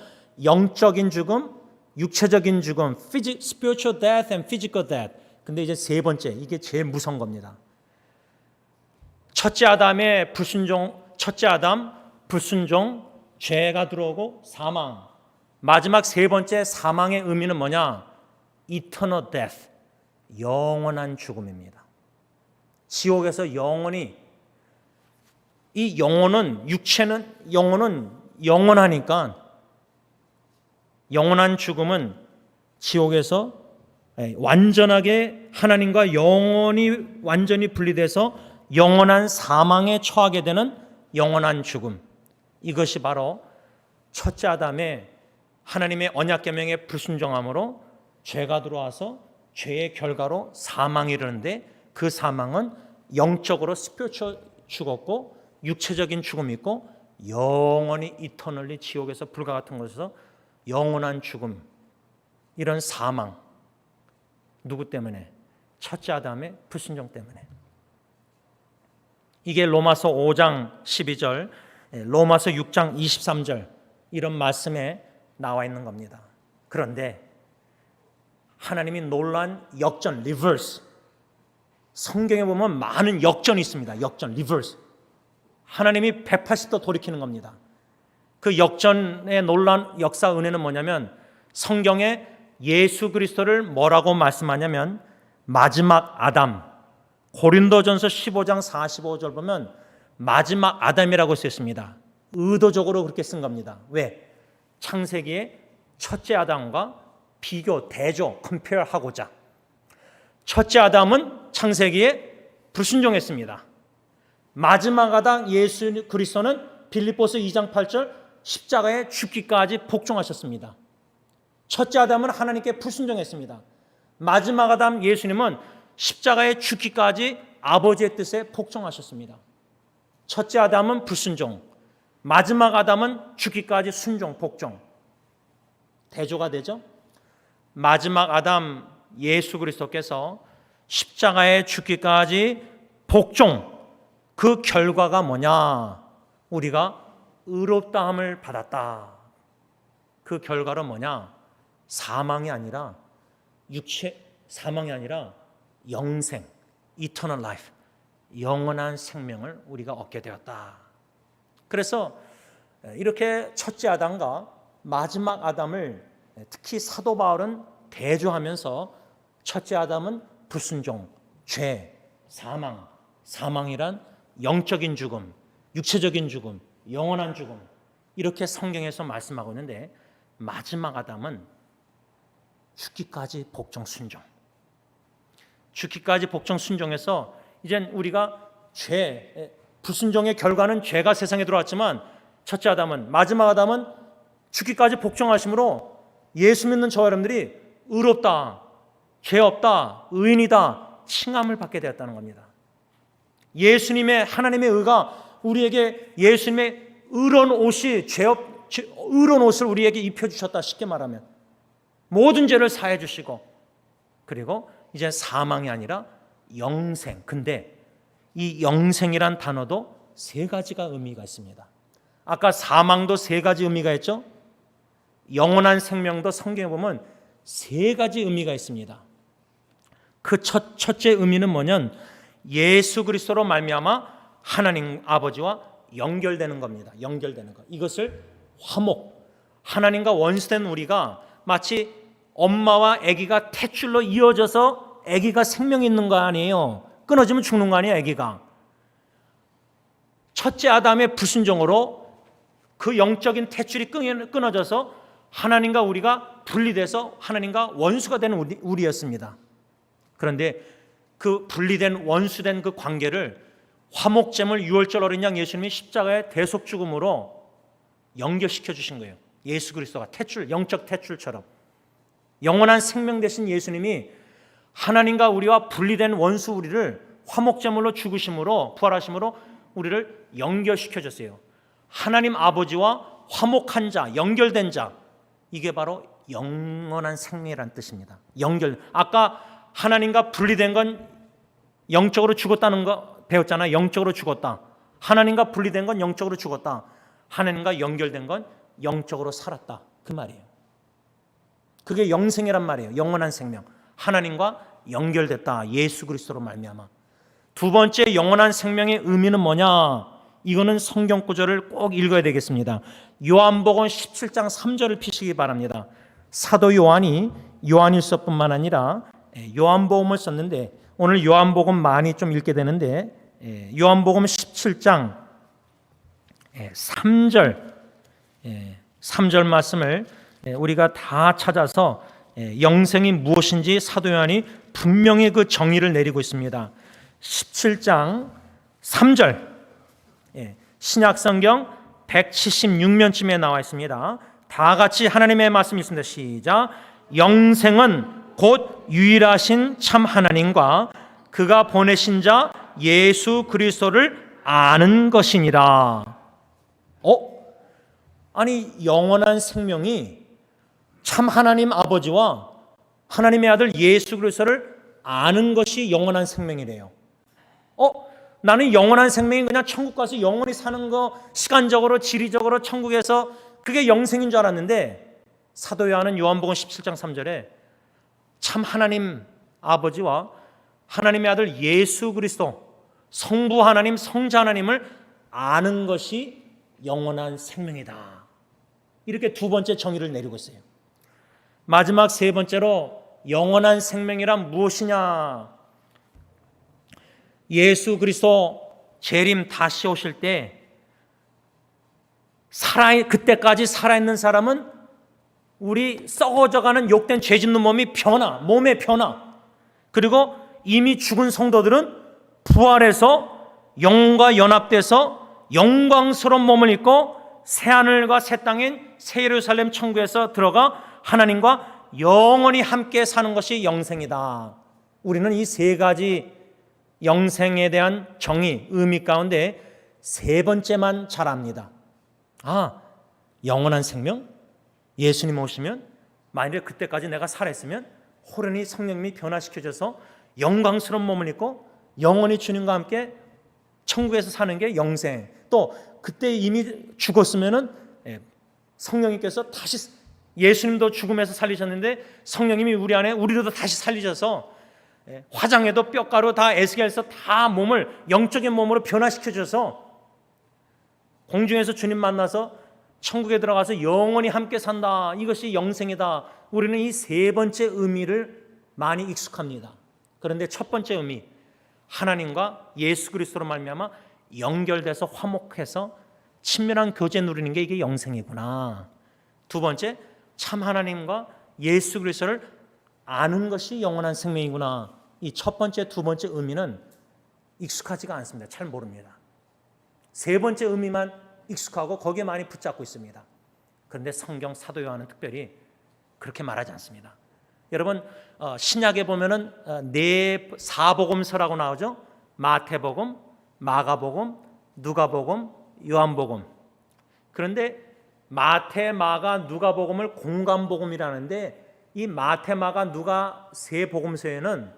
영적인 죽음, 육체적인 죽음, spiritual death and physical death. 근데 이제 세 번째, 이게 제일 무서운 겁니다. 첫째 아담, 불순종, 죄가 들어오고 사망. 마지막 세 번째 사망의 의미는 뭐냐? eternal death, 영원한 죽음입니다. 지옥에서 영원히, 이 영혼은, 영혼은 영원하니까 영원한 죽음은 지옥에서 완전하게 하나님과 영원히 완전히 분리돼서 영원한 사망에 처하게 되는 영원한 죽음. 이것이 바로 첫째 아담의 하나님의 언약 계명에 불순종함으로 죄가 들어와서 죄의 결과로 사망이 이르는데, 그 사망은 영적으로 스피리추얼 죽었고 육체적인 죽음이 있고 영원히 이터널리 지옥에서 불과 같은 곳에서 영원한 죽음. 이런 사망. 누구 때문에? 첫째 아담의 불순종 때문에. 이게 로마서 5장 12절, 로마서 6장 23절 이런 말씀에 나와 있는 겁니다. 그런데 하나님이 놀란 역전, 리버스. 성경에 보면 많은 역전이 있습니다. 역전, 리버스. 하나님이 180도 돌이키는 겁니다. 그 역전의 놀란 역사 은혜는 뭐냐면, 성경에 예수 그리스도를 뭐라고 말씀하냐면 마지막 아담. 고린도전서 15장 45절 보면 마지막 아담이라고 쓰였습니다. 의도적으로 그렇게 쓴 겁니다. 왜? 창세기의 첫째 아담과 비교, 대조, 컴페어하고자. 첫째 아담은 창세기에 불순종했습니다. 마지막 아담 예수 그리스도는 빌립보서 2장 8절 십자가에 죽기까지 복종하셨습니다. 첫째 아담은 하나님께 불순종했습니다. 마지막 아담 예수님은 십자가에 죽기까지 아버지의 뜻에 복종하셨습니다. 첫째 아담은 불순종, 마지막 아담은 죽기까지 순종, 복종, 대조가 되죠. 마지막 아담 예수 그리스도께서 십자가에 죽기까지 복종, 그 결과가 뭐냐? 우리가 의롭다함을 받았다. 그 결과는 뭐냐? 사망이 아니라 사망이 아니라 영생, eternal life, 영원한 생명을 우리가 얻게 되었다. 그래서 이렇게 첫째 아담과 마지막 아담을 특히 사도 바울은 대조하면서 첫째 아담은 불순종, 죄, 사망이란 영적인 죽음, 육체적인 죽음, 영원한 죽음, 이렇게 성경에서 말씀하고 있는데, 마지막 아담은 죽기까지 복종 순종, 죽기까지 복종 순종해서 이젠 우리가 불순종의 결과는 죄가 세상에 들어왔지만, 첫째 아담은, 마지막 아담은 죽기까지 복종하심으로 예수 믿는 저와 여러분들이 의롭다, 죄 없다, 의인이다 칭함을 받게 되었다는 겁니다. 예수님의, 하나님의 의가 우리에게, 예수님의 의로운 옷이 의로운 옷을 우리에게 입혀주셨다. 쉽게 말하면 모든 죄를 사해 주시고, 그리고 이제 사망이 아니라 영생. 근데 이 영생이란 단어도 세 가지가 의미가 있습니다. 아까 사망도 세 가지 의미가 있죠. 영원한 생명도 성경에 보면 세 가지 의미가 있습니다. 그 첫째 의미는 뭐냐면 예수 그리스도로 말미암아 하나님 아버지와 연결되는 겁니다. 연결되는 것. 이것을 화목, 하나님과 원수된 우리가 마치 엄마와 아기가 탯줄로 이어져서 아기가 생명이 있는 거 아니에요. 끊어지면 죽는 거 아니에요, 아기가. 첫째 아담의 불순종으로 그 영적인 탯줄이 끊어져서 하나님과 우리가 분리돼서 하나님과 원수가 되는 우리였습니다. 그런데 그 분리된 원수된 그 관계를 화목제물 유월절 어린 양 예수님이 십자가의 대속 죽음으로 연결시켜 주신 거예요. 예수 그리스도가 탯줄, 영적 탯줄처럼 영원한 생명 되신 예수님이 하나님과 우리와 분리된 원수 우리를 화목제물로 죽으심으로, 부활하심으로 우리를 연결시켜 줬어요. 하나님 아버지와 화목한 자, 연결된 자, 이게 바로 영원한 생명이라는 뜻입니다. 연결. 아까 하나님과 분리된 건 영적으로 죽었다는 거 배웠잖아요. 영적으로 죽었다. 하나님과 분리된 건 영적으로 죽었다. 하나님과 연결된 건 영적으로 살았다. 그 말이에요. 그게 영생이란 말이에요. 영원한 생명. 하나님과 연결됐다. 예수 그리스도로 말미암아. 두 번째 영원한 생명의 의미는 뭐냐? 이거는 성경 구절을 꼭 읽어야 되겠습니다. 요한복음 17장 3절을 피시기 바랍니다. 사도 요한이 요한일서뿐만 아니라 요한복음을 썼는데, 오늘 요한복음 많이 좀 읽게 되는데, 요한복음 17장 3절 말씀을 우리가 다 찾아서 영생이 무엇인지 사도 요한이 분명히 그 정의를 내리고 있습니다. 17장 3절, 신약성경 176면쯤에 나와 있습니다. 다 같이 하나님의 말씀이 있습니다. 시작. 영생은 곧 유일하신 참 하나님과 그가 보내신 자 예수 그리스도를 아는 것이니라. 아니, 영원한 생명이 참 하나님 아버지와 하나님의 아들 예수 그리스도를 아는 것이 영원한 생명이래요. 나는 영원한 생명이 그냥 천국 가서 영원히 사는 거, 시간적으로 지리적으로 천국에서 그게 영생인 줄 알았는데, 사도 요한은 요한복음 17장 3절에 참 하나님 아버지와 하나님의 아들 예수 그리스도, 성부 하나님, 성자 하나님을 아는 것이 영원한 생명이다. 이렇게 두 번째 정의를 내리고 있어요. 마지막 세 번째로 영원한 생명이란 무엇이냐? 예수 그리스도 재림 다시 오실 때 그때까지 살아있는 사람은 우리 썩어져가는 욕된 죄짓는 몸의 변화, 그리고 이미 죽은 성도들은 부활해서 영과 연합돼서 영광스러운 몸을 입고 새하늘과 새 땅인 새 예루살렘 천국에서 들어가 하나님과 영원히 함께 사는 것이 영생이다. 우리는 이 세 가지 영생에 대한 정의, 의미 가운데 세 번째만 잘 압니다. 영원한 생명? 예수님 오시면 만일에 그때까지 내가 살았으면 호련히 성령님이 변화시켜줘서 영광스러운 몸을 입고 영원히 주님과 함께 천국에서 사는 게 영생. 또 그때 이미 죽었으면은 성령님께서 다시, 예수님도 죽음에서 살리셨는데 성령님이 우리 안에 우리로도 다시 살리셔서 화장해도 뼈가루 다 에스겔에서 다 몸을 영적인 몸으로 변화시켜줘서 공중에서 주님 만나서 천국에 들어가서 영원히 함께 산다. 이것이 영생이다. 우리는 이 세 번째 의미를 많이 익숙합니다. 그런데 첫 번째 의미, 하나님과 예수 그리스도로 말미암아 연결돼서 화목해서 친밀한 교제 누리는 게 이게 영생이구나. 두 번째, 참 하나님과 예수 그리스도를 아는 것이 영원한 생명이구나. 이 첫 번째, 두 번째 의미는 익숙하지가 않습니다. 잘 모릅니다. 세 번째 의미만 익숙하고 거기에 많이 붙잡고 있습니다. 그런데 성경 사도 요한은 특별히 그렇게 말하지 않습니다. 여러분, 신약에 보면은 네 사복음서라고 나오죠. 마태복음, 마가복음, 누가복음, 요한복음. 그런데 마태, 마가, 누가복음을 공관복음이라는데 이 마태, 마가, 누가 세 복음서에는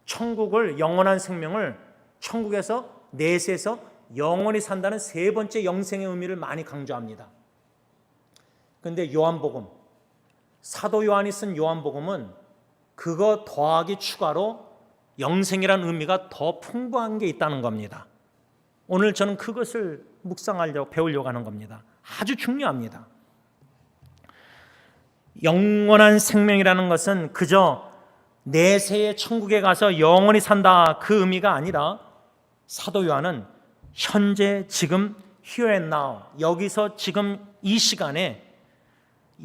천국을, 영원한 생명을 천국에서 내세에서 영원히 산다는 세 번째 영생의 의미를 많이 강조합니다. 그런데 요한복음, 사도 요한이 쓴 요한복음은 그거 더하기 추가로 영생이라는 의미가 더 풍부한 게 있다는 겁니다. 오늘 저는 그것을 묵상하려고, 배우려고 하는 겁니다. 아주 중요합니다. 영원한 생명이라는 것은 그저 내세의 천국에 가서 영원히 산다 그 의미가 아니라 사도 요한은 현재 지금 here and now, 여기서 지금 이 시간에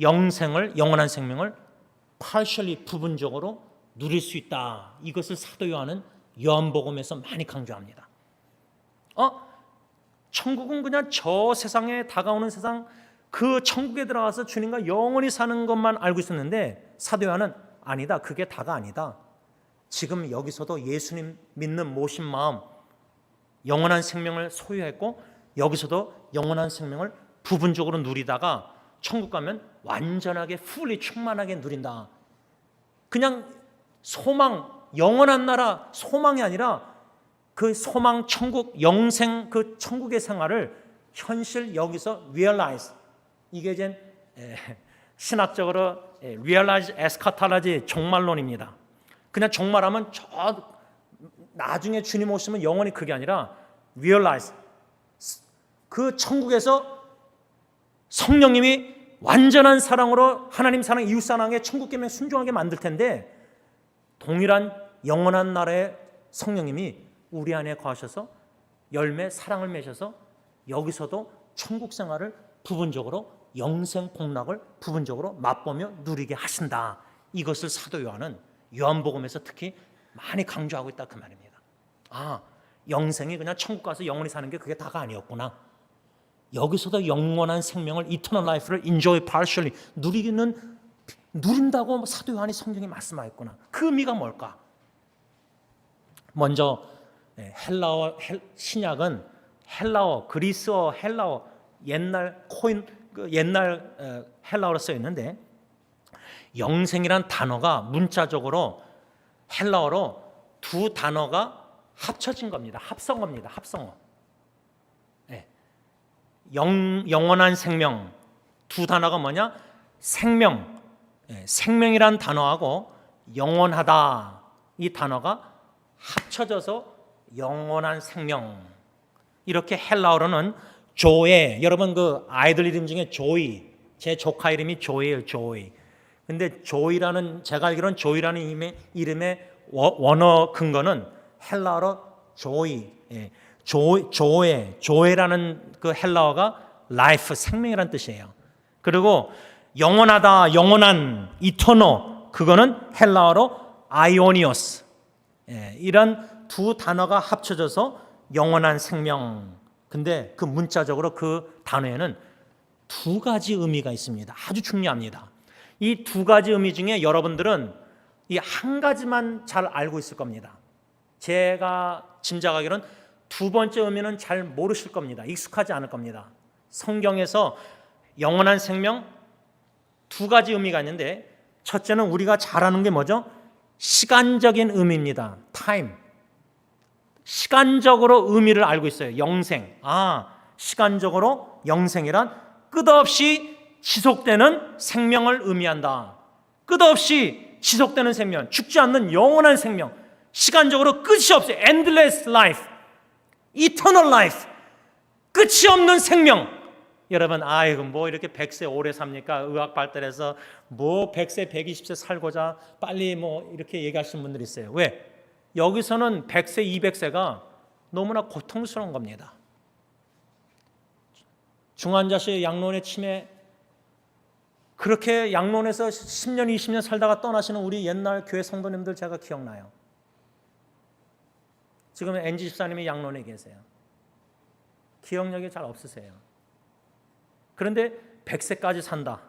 영생을, 영원한 생명을 partially, 부분적으로 누릴 수 있다. 이것을 사도 요한은 요한복음에서 많이 강조합니다. 천국은 그냥 저 세상에 다가오는 세상, 그 천국에 들어가서 주님과 영원히 사는 것만 알고 있었는데 사도 요한은 아니다. 그게 다가 아니다. 지금 여기서도 예수님 믿는 모신 마음, 영원한 생명을 소유했고 여기서도 영원한 생명을 부분적으로 누리다가 천국 가면 완전하게 fully 충만하게 누린다. 그냥 소망, 영원한 나라 소망이 아니라 그 소망, 천국, 영생, 그 천국의 생활을 현실 여기서 realize. 이게 이제 신학적으로 realize eschatology, 종말론입니다. 그냥 종말하면 저 나중에 주님 오시면 영원히 그게 아니라 realize. 그 천국에서 성령님이 완전한 사랑으로 하나님 사랑, 이웃 사랑에 천국 계명에 순종하게 만들 텐데 동일한 영원한 나라의 성령님이 우리 안에 거하셔서 열매, 사랑을 맺어서 여기서도 천국 생활을 부분적으로, 영생 복락을 부분적으로 맛보며 누리게 하신다. 이것을 사도 요한은 요한복음에서 특히 많이 강조하고 있다 그 말입니다. 영생이 그냥 천국 가서 영원히 사는 게 그게 다가 아니었구나. 여기서도 영원한 생명을, eternal life를 enjoy partially, 누린다고 사도 요한이 성경에 말씀하였구나. 그 의미가 뭘까? 먼저 헬라어, 신약은 헬라어, 그리스어, 헬라어, 옛날 옛날 헬라어로 써 있는데 영생이란 단어가 문자적으로 헬라어로 두 단어가 합쳐진 겁니다. 합성어입니다. 합성어. 영원한 생명, 두 단어가 뭐냐? 생명, 생명이란 단어하고 영원하다 이 단어가 합쳐져서 영원한 생명. 이렇게 헬라어로는 조에, 여러분 그 아이들 이름 중에 조이, 제 조카 이름이 조이예요. 조이. 근데 조이라는, 제가 알기로는 조이라는 이름의 원어 근거는 헬라어로 조이, 조에라는 그 헬라어가 라이프, 생명이란 뜻이에요. 그리고 영원하다, 영원한, 이터노, 그거는 헬라어로 아이오니오스. 이런 두 단어가 합쳐져서 영원한 생명. 근데 그 문자적으로 그 단어에는 두 가지 의미가 있습니다. 아주 중요합니다. 이 두 가지 의미 중에 여러분들은 이 한 가지만 잘 알고 있을 겁니다. 제가 짐작하기로는 두 번째 의미는 잘 모르실 겁니다. 익숙하지 않을 겁니다. 성경에서 영원한 생명 두 가지 의미가 있는데, 첫째는 우리가 잘 아는 게 뭐죠? 시간적인 의미입니다. 타임. 시간적으로 의미를 알고 있어요. 영생. 시간적으로 영생이란 끝없이 지속되는 생명을 의미한다. 끝없이 지속되는 생명, 죽지 않는 영원한 생명, 시간적으로 끝이 없어요. endless life, eternal life, 끝이 없는 생명. 여러분, 아이고 뭐 이렇게 100세 오래 삽니까? 의학 발달해서 뭐 100세 120세 살고자 빨리 뭐 이렇게 얘기하시는 분들이 있어요. 왜? 여기서는 100세 200세가 너무나 고통스러운 겁니다. 중환자실 양론의 치매, 그렇게 양론에서 10년 20년 살다가 떠나시는 우리 옛날 교회 성도님들 제가 기억나요. 지금 NG 집사님이 양론에 계세요. 기억력이 잘 없으세요. 그런데 100세까지 산다,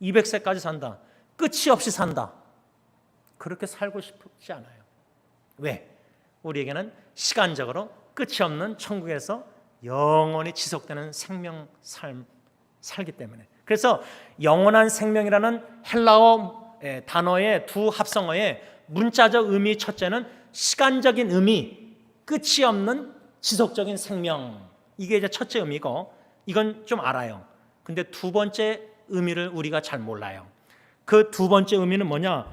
200세까지 산다, 끝이 없이 산다, 그렇게 살고 싶지 않아요. 왜? 우리에게는 시간적으로 끝이 없는 천국에서 영원히 지속되는 생명 삶 살기 때문에. 그래서 영원한 생명이라는 헬라어 단어의 두 합성어의 문자적 의미, 첫째는 시간적인 의미, 끝이 없는 지속적인 생명, 이게 이제 첫째 의미고, 이건 좀 알아요. 근데 두 번째 의미를 우리가 잘 몰라요. 그 두 번째 의미는 뭐냐?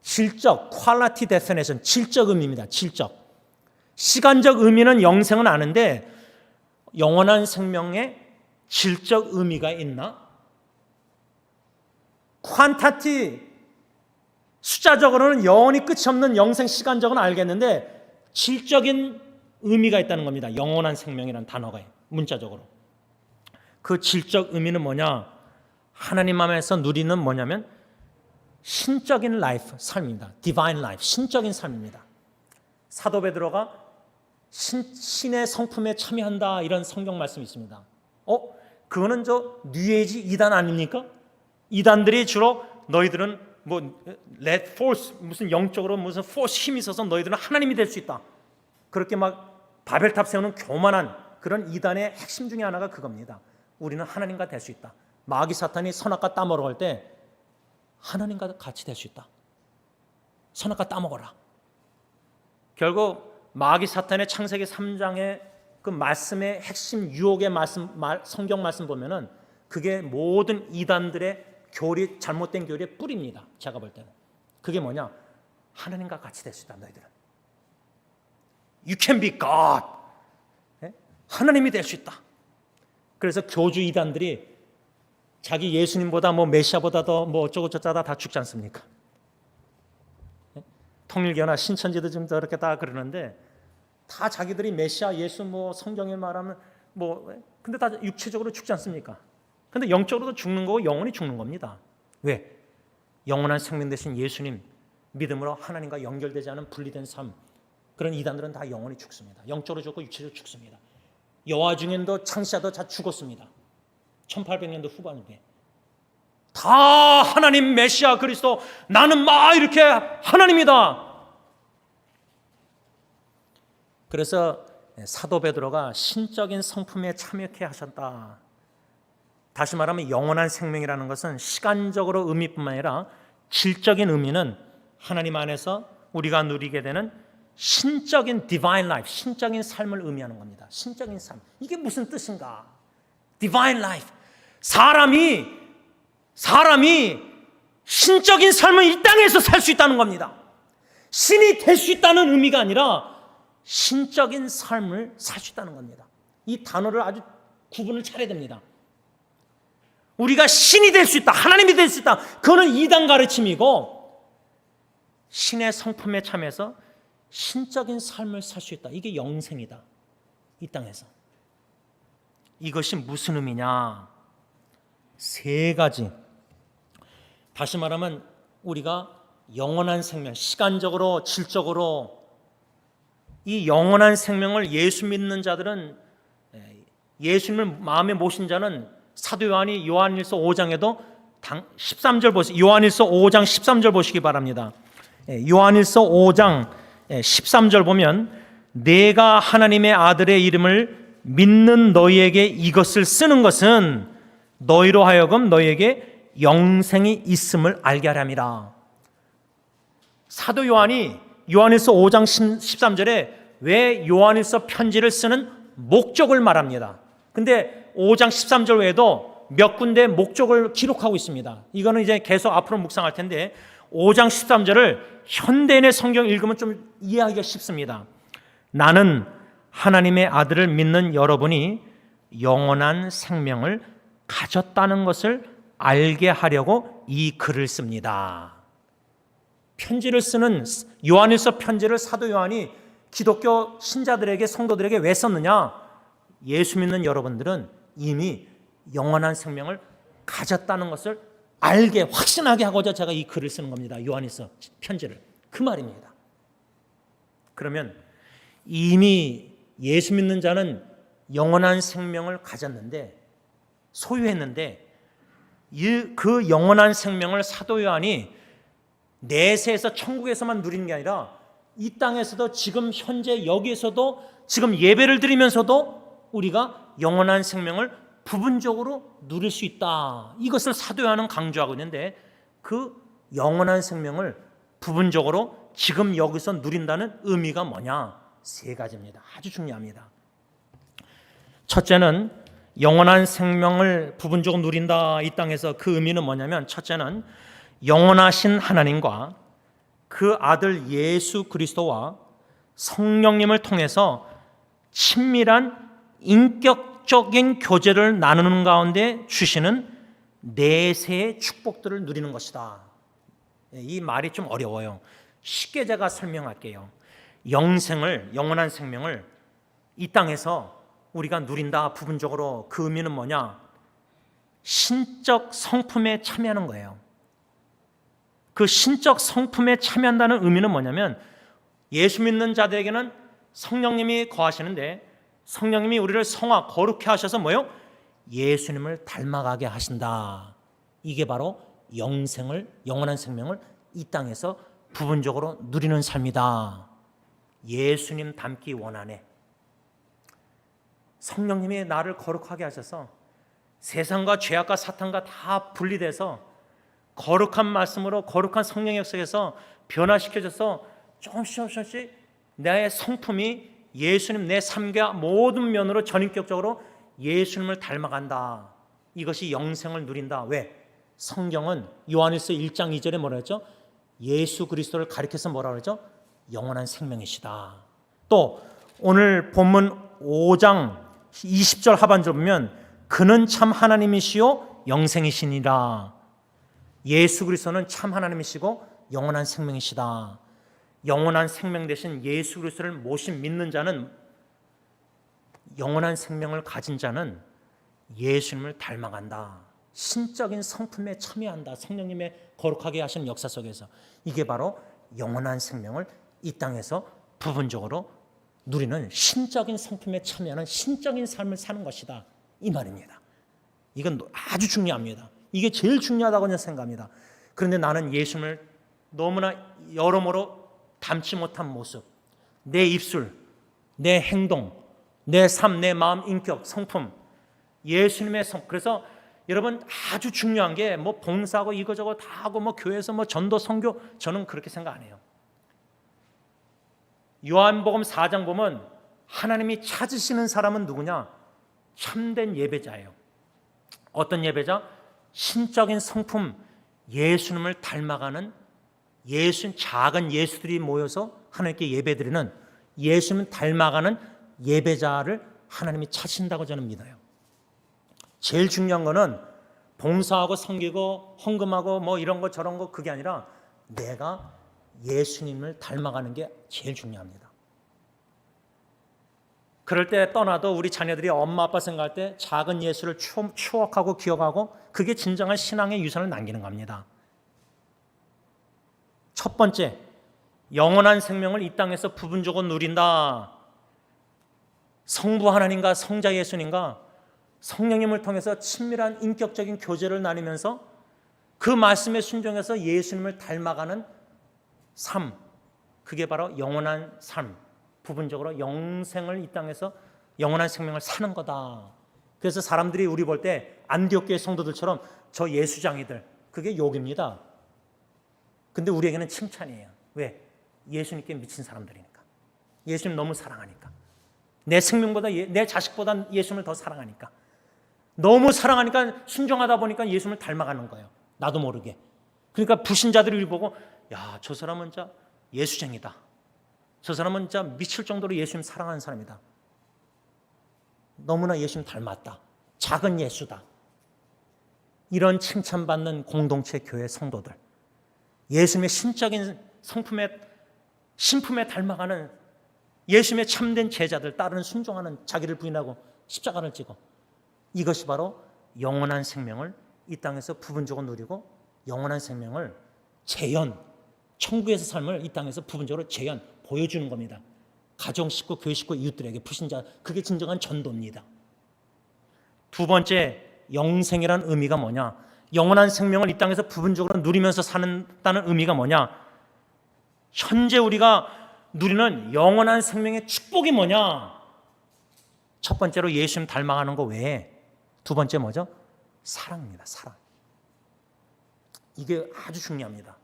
질적, quality definition, 질적 의미입니다. 질적. 시간적 의미는 영생은 아는데 영원한 생명에 질적 의미가 있나? quantity, 숫자적으로는 영원히 끝이 없는 영생, 시간적은 알겠는데 질적인 의미가 있다는 겁니다. 영원한 생명이라는 단어가 문자적으로. 그 질적 의미는 뭐냐? 하나님 안에서 누리는 뭐냐면 신적인 라이프, 삶입니다. 디바인 라이프, 신적인 삶입니다. 사도 베드로가 신의 성품에 참여한다, 이런 성경 말씀이 있습니다. 그거는 저 뉴에이지 이단 아닙니까? 이단들이 주로 너희들은 뭐 let force, 무슨 영적으로 무슨 force 힘이 있어서 너희들은 하나님이 될 수 있다, 그렇게 막 바벨탑 세우는 교만한 그런 이단의 핵심 중에 하나가 그겁니다. 우리는 하나님과 될 수 있다. 마귀 사탄이 선악과 따먹으러 갈 때 하나님과 같이 될 수 있다. 선악과 따먹어라. 결국 마귀 사탄의 창세기 3장의 그 말씀의 핵심 유혹의 말씀, 성경 말씀 보면은 그게 모든 이단들의 교리, 잘못된 교리의 뿌리입니다. 제가 볼 때는 그게 뭐냐? 하나님과 같이 될 수 있다. 너희들은 You can be God. 하나님이 될 수 있다. 그래서 교주 이단들이 자기 예수님보다 뭐 메시아보다 더 뭐 어쩌고 저쩌다 다 죽지 않습니까? 통일교나 신천지도 좀 저렇게 다 그러는데 다 자기들이 메시아, 예수, 뭐 성경에 말하면 뭐 근데 다 육체적으로 죽지 않습니까? 근데 영적으로도 죽는 거고 영원히 죽는 겁니다. 왜? 영원한 생명 되신 예수님 믿음으로 하나님과 연결되지 않은 분리된 삶, 그런 이단들은 다 영원히 죽습니다. 영적으로 죽고 육체적으로 죽습니다. 여호와 중에도 창시자도 다 죽었습니다. 1800년도 후반에 다 하나님, 메시아, 그리스도, 나는 막 이렇게 하나님이다. 그래서 사도 베드로가 신적인 성품에 참여케 하셨다. 다시 말하면 영원한 생명이라는 것은 시간적으로 의미뿐만 아니라 질적인 의미는 하나님 안에서 우리가 누리게 되는 신적인 divine life, 신적인 삶을 의미하는 겁니다. 신적인 삶. 이게 무슨 뜻인가? divine life. 사람이 신적인 삶을 이 땅에서 살 수 있다는 겁니다. 신이 될 수 있다는 의미가 아니라 신적인 삶을 살 수 있다는 겁니다. 이 단어를 아주 구분을 잘해야 됩니다. 우리가 신이 될 수 있다, 하나님이 될 수 있다, 그거는 이단 가르침이고, 신의 성품에 참여해서 신적인 삶을 살 수 있다, 이게 영생이다. 이 땅에서. 이것이 무슨 의미냐? 세 가지. 다시 말하면 우리가 영원한 생명, 시간적으로, 질적으로 이 영원한 생명을 예수 믿는 자들은, 예수님을 마음에 모신 자는 사도 요한이 요한일서 5장에도 13절 보시, 요한일서 5장 13절 보시기 바랍니다. 요한일서 5장 13절 보면 내가 하나님의 아들의 이름을 믿는 너희에게 이것을 쓰는 것은 너희로 하여금 너희에게 영생이 있음을 알게 하렵니다. 사도 요한이 요한일서 5장 13절에 왜 요한일서 편지를 쓰는 목적을 말합니다. 근데 5장 13절 외에도 몇 군데 목적을 기록하고 있습니다. 이거는 이제 계속 앞으로 묵상할 텐데 5장 13절을 현대인의 성경 읽으면 좀 이해하기가 쉽습니다. 나는 하나님의 아들을 믿는 여러분이 영원한 생명을 가졌다는 것을 알게 하려고 이 글을 씁니다. 편지를 쓰는 요한일서 편지를 사도 요한이 기독교 신자들에게 성도들에게 왜 썼느냐? 예수 믿는 여러분들은 이미 영원한 생명을 가졌다는 것을 알게 확신하게 하고자 제가 이 글을 쓰는 겁니다. 요한일서 편지를. 그 말입니다. 그러면 이미 예수 믿는 자는 영원한 생명을 가졌는데 소유했는데 그 영원한 생명을 사도 요한이 내세에서 천국에서만 누리는 게 아니라 이 땅에서도 지금 현재 여기에서도 지금 예배를 드리면서도 우리가 영원한 생명을 부분적으로 누릴 수 있다. 이것을 사도 요한은 강조하고 있는데 그 영원한 생명을 부분적으로 지금 여기서 누린다는 의미가 뭐냐? 세 가지입니다. 아주 중요합니다. 첫째는 영원한 생명을 부분적으로 누린다. 이 땅에서 그 의미는 뭐냐면 첫째는 영원하신 하나님과 그 아들 예수 그리스도와 성령님을 통해서 친밀한 인격적인 교제를 나누는 가운데 주시는 내세의 축복들을 누리는 것이다. 이 말이 좀 어려워요. 쉽게 제가 설명할게요. 영원한 생명을 이 땅에서 우리가 누린다. 부분적으로 그 의미는 뭐냐? 신적 성품에 참여하는 거예요. 그 신적 성품에 참여한다는 의미는 뭐냐면 예수 믿는 자들에게는 성령님이 거하시는데 성령님이 우리를 성화 거룩해 하셔서 뭐요? 예수님을 닮아가게 하신다. 이게 바로 영원한 생명을 이 땅에서 부분적으로 누리는 삶이다. 예수님 닮기 원하네. 성령님이 나를 거룩하게 하셔서 세상과 죄악과 사탄과 다 분리돼서 거룩한 말씀으로 거룩한 성령 역사에서 변화시켜져서 조금씩 나의 성품이 예수님 내 삶과 모든 면으로 전인격적으로 예수님을 닮아간다. 이것이 영생을 누린다. 왜? 성경은 요한일서 1장 2절에 뭐라 했죠? 예수 그리스도를 가리켜서 뭐라 그러죠? 영원한 생명이시다. 또 오늘 본문 5장 20절 하반절 보면 그는 참 하나님이시요 영생이시니라. 예수 그리스도는 참 하나님이시고 영원한 생명이시다. 영원한 생명 대신 예수 그리스도를 모신 믿는 자는 영원한 생명을 가진 자는 예수님을 닮아간다. 신적인 성품에 참여한다. 성령님의 거룩하게 하시는 역사 속에서 이게 바로 영원한 생명을 이 땅에서 부분적으로 누리는 신적인 성품에 참여하는 신적인 삶을 사는 것이다. 이 말입니다. 이건 아주 중요합니다. 이게 제일 중요하다고 저는 생각합니다. 그런데 나는 예수님을 너무나 여러모로 닮지 못한 모습, 내 입술, 내 행동, 내 삶, 내 마음, 인격, 성품, 예수님의 그래서 여러분 아주 중요한 게 뭐 봉사하고 이거저거 다 하고 뭐 교회에서 뭐 전도 선교 저는 그렇게 생각 안 해요. 요한복음 4장 보면 하나님이 찾으시는 사람은 누구냐? 참된 예배자예요. 어떤 예배자? 신적인 성품, 예수님을 닮아가는 작은 예수들이 모여서 하나님께 예배드리는 예수님 닮아가는 예배자를 하나님이 찾으신다고 저는 믿어요. 제일 중요한 거는 봉사하고 섬기고 헌금하고 뭐 이런 거 저런 거 그게 아니라 내가 예수님을 닮아가는 게 제일 중요합니다. 그럴 때 떠나도 우리 자녀들이 엄마 아빠 생각할 때 작은 예수를 추억하고 기억하고 그게 진정한 신앙의 유산을 남기는 겁니다. 첫 번째, 영원한 생명을 이 땅에서 부분적으로 누린다. 성부 하나님과 성자 예수님과 성령님을 통해서 친밀한 인격적인 교제를 나누면서 그 말씀에 순종해서 예수님을 닮아가는 삶, 그게 바로 영원한 삶, 부분적으로 영생을 이 땅에서 영원한 생명을 사는 거다. 그래서 사람들이 우리 볼 때 안디옥 교회 성도들처럼 저 예수장이들, 그게 욕입니다. 근데 우리에게는 칭찬이에요. 왜? 예수님께 미친 사람들이니까. 예수님 너무 사랑하니까. 내 생명보다 내 자식보다 예수님을 더 사랑하니까. 너무 사랑하니까 순종하다 보니까 예수님을 닮아가는 거예요. 나도 모르게. 그러니까 불신자들이 우리 보고 야, 저 사람은 진짜 예수쟁이다. 저 사람은 진짜 미칠 정도로 예수님 사랑하는 사람이다. 너무나 예수님 닮았다. 작은 예수다. 이런 칭찬받는 공동체 교회 성도들, 예수님의 신적인 신품에 닮아가는 예수님의 참된 제자들, 따르는 순종하는, 자기를 부인하고 십자가를 지고, 이것이 바로 영원한 생명을 이 땅에서 부분적으로 누리고 영원한 생명을 재현, 천국에서 삶을 이 땅에서 부분적으로 재현, 보여주는 겁니다. 가정 식구, 교회 식구, 이웃들에게, 불신자, 그게 진정한 전도입니다. 두 번째, 영생이란 의미가 뭐냐? 영원한 생명을 이 땅에서 부분적으로 누리면서 산다는 의미가 뭐냐? 현재 우리가 누리는 영원한 생명의 축복이 뭐냐? 첫 번째로 예수님 닮아가는 거 외에 두 번째 뭐죠? 사랑입니다. 사랑. 이게 아주 중요합니다.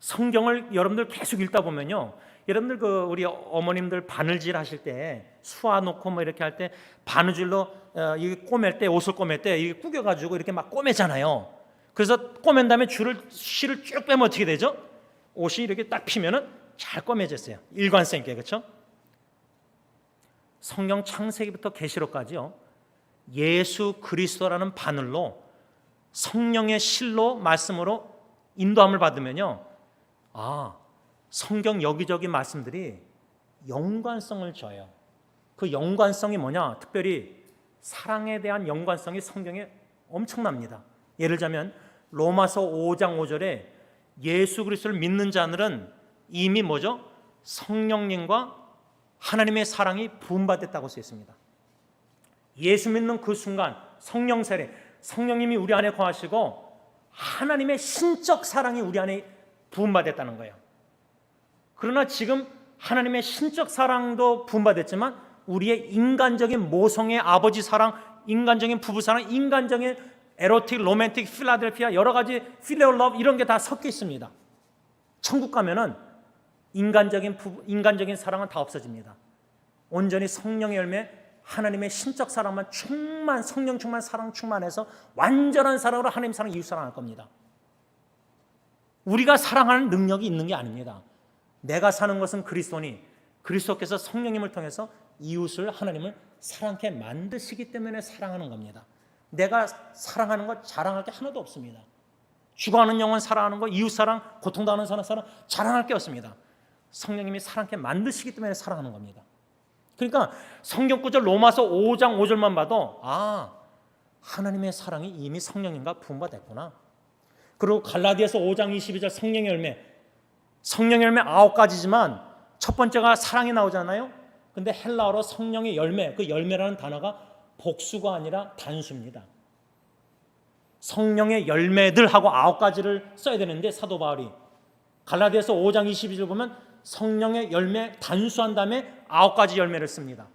성경을 여러분들 계속 읽다 보면요, 여러분들 우리 어머님들 바느질 하실 때 수화 놓고 뭐 이렇게 할 때 바느질로 이게 꼬맬 때, 옷을 꼬맬 때 이게 구겨가지고 이렇게 막 꼬매잖아요. 그래서 꼬맨 다음에 실을 쭉 빼면 어떻게 되죠? 옷이 이렇게 딱 피면은 잘 꼬매졌어요. 일관성 있게. 그렇죠? 성경 창세기부터 계시록까지요, 예수 그리스도라는 바늘로 성령의 실로 말씀으로 인도함을 받으면요, 성경 여기저기 말씀들이 연관성을 줘요. 그 연관성이 뭐냐? 특별히 사랑에 대한 연관성이 성경에 엄청납니다. 예를 들자면 로마서 5장 5절에 예수 그리스도를 믿는 자들은 이미 뭐죠? 성령님과 하나님의 사랑이 부음받았다고 쓰여 있습니다. 예수 믿는 그 순간 성령 세례, 성령님이 우리 안에 거하시고 하나님의 신적 사랑이 우리 안에 부음받았다는 거예요. 그러나 지금 하나님의 신적 사랑도 부음받았지만 우리의 인간적인 모성의 아버지 사랑, 인간적인 부부 사랑, 인간적인 에로틱, 로맨틱, 필라델피아, 여러 가지 필레오 러브, 이런 게 다 섞여 있습니다. 천국 가면은 인간적인 사랑은 다 없어집니다. 온전히 성령의 열매, 하나님의 신적 사랑만 성령 충만, 사랑 충만해서 완전한 사랑으로 하나님 사랑, 이웃 사랑할 겁니다. 우리가 사랑하는 능력이 있는 게 아닙니다. 내가 사는 것은 그리스도니 그리스도께서 성령님을 통해서 이웃을, 하나님을 사랑케 만드시기 때문에 사랑하는 겁니다. 내가 사랑하는 것 자랑할 게 하나도 없습니다. 죽어가는 영혼 사랑하는 거, 이웃 사랑, 고통당하는 사람 자랑할 게 없습니다. 성령님이 사랑케 만드시기 때문에 사랑하는 겁니다. 그러니까 성경 구절 로마서 5장 5절만 봐도 하나님의 사랑이 이미 성령님과 부음받았구나. 그리고 갈라디아서 5장 22절 성령의 열매 9가지지만 첫 번째가 사랑이 나오잖아요. 근데 헬라어로 성령의 열매, 그 열매라는 단어가 복수가 아니라 단수입니다. 성령의 열매들하고 9가지를 써야 되는데 사도 바울이 갈라디아서 5장 22절 보면 성령의 열매 단수한 다음에 9가지 열매를 씁니다.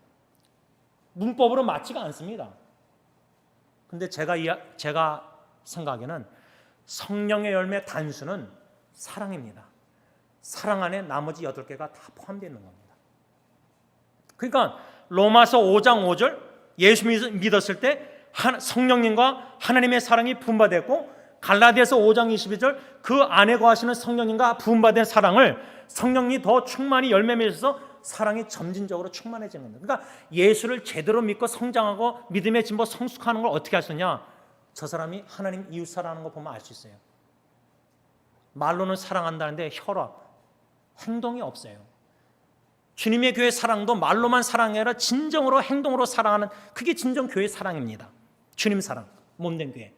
문법으로 맞지가 않습니다. 근데 제가 생각에는 성령의 열매 단수는 사랑입니다. 사랑 안에 나머지 8개가 다 포함되어 있는 겁니다. 그러니까 로마서 5장 5절 예수 믿었을 때 성령님과 하나님의 사랑이 부음받았고, 갈라디아서 5장 22절 그 안에 거하시는 성령님과 부음받은 사랑을 성령이 더 충만히 열매 맺어서 사랑이 점진적으로 충만해지는 겁니다. 그러니까 예수를 제대로 믿고 성장하고 믿음의 진보 성숙하는 걸 어떻게 할 수 있냐? 저 사람이 하나님 이웃 사랑하는 거 보면 알 수 있어요. 말로는 사랑한다는데 혈압, 행동이 없어요. 주님의 교회 사랑도 말로만 사랑이 아니라 진정으로 행동으로 사랑하는, 그게 진정 교회 사랑입니다. 주님 사랑, 몸된 교회.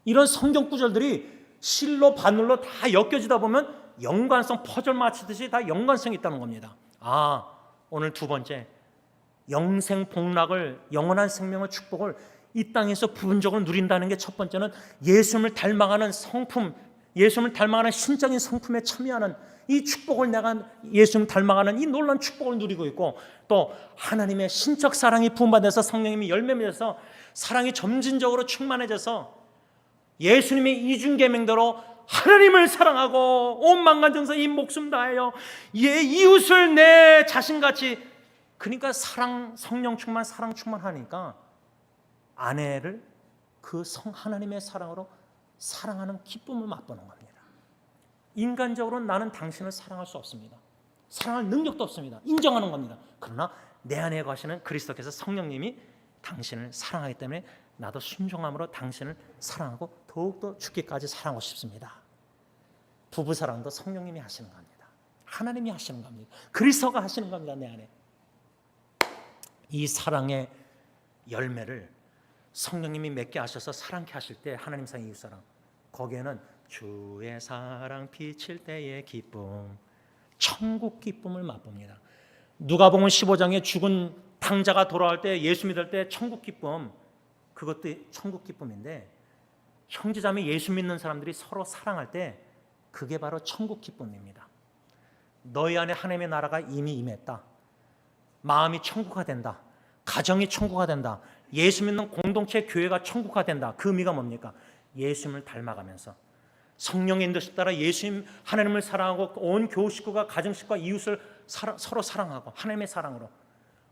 이런 성경 구절들이 실로 바늘로 다 엮여지다 보면 연관성, 퍼즐 맞추듯이 다 연관성이 있다는 겁니다. 오늘 두 번째, 영생 복락을, 영원한 생명의 축복을 이 땅에서 부분적으로 누린다는 게 첫 번째는 예수님을 닮아가는 성품, 예수님을 닮아가는 신적인 성품에 참여하는 이 축복을 내가 예수님 닮아가는 이 놀라운 축복을 누리고 있고, 또 하나님의 신적 사랑이 부음받아서 성령님이 열매 맺어서 사랑이 점진적으로 충만해져서 예수님의 이중계명대로 하나님을 사랑하고 온 만간정서 이 목숨 다하여 이웃을 내 자신같이, 그러니까 성령 충만, 사랑 충만하니까 아내를 그 하나님의 사랑으로 사랑하는 기쁨을 맛보는 겁니다. 인간적으로 나는 당신을 사랑할 수 없습니다. 사랑할 능력도 없습니다. 인정하는 겁니다. 그러나 내 안에 거하시는 그리스도께서 성령님이 당신을 사랑하기 때문에 나도 순종함으로 당신을 사랑하고 더욱더 죽기까지 사랑하고 싶습니다. 부부 사랑도 성령님이 하시는 겁니다. 하나님이 하시는 겁니다. 그리스도가 하시는 겁니다. 내 안에 이 사랑의 열매를 성령님이 맺게 하셔서 사랑케 하실 때, 하나님 사랑, 이웃 사랑, 거기에는 주의 사랑 비칠 때의 기쁨, 천국 기쁨을 맛봅니다. 누가복음 15장에 죽은 탕자가 돌아올 때, 예수 믿을 때 천국 기쁨, 그것도 천국 기쁨인데, 형제자매 예수 믿는 사람들이 서로 사랑할 때 그게 바로 천국 기쁨입니다. 너희 안에 하나님의 나라가 이미 임했다. 마음이 천국화 된다. 가정이 천국화 된다. 예수 믿는 공동체 교회가 천국화 된다. 그 의미가 뭡니까? 예수님을 닮아가면서 성령의 인도에 따라 예수님 하나님을 사랑하고 온 교우 식구가 가정 식구와 이웃을 서로 사랑하고 하나님의 사랑으로,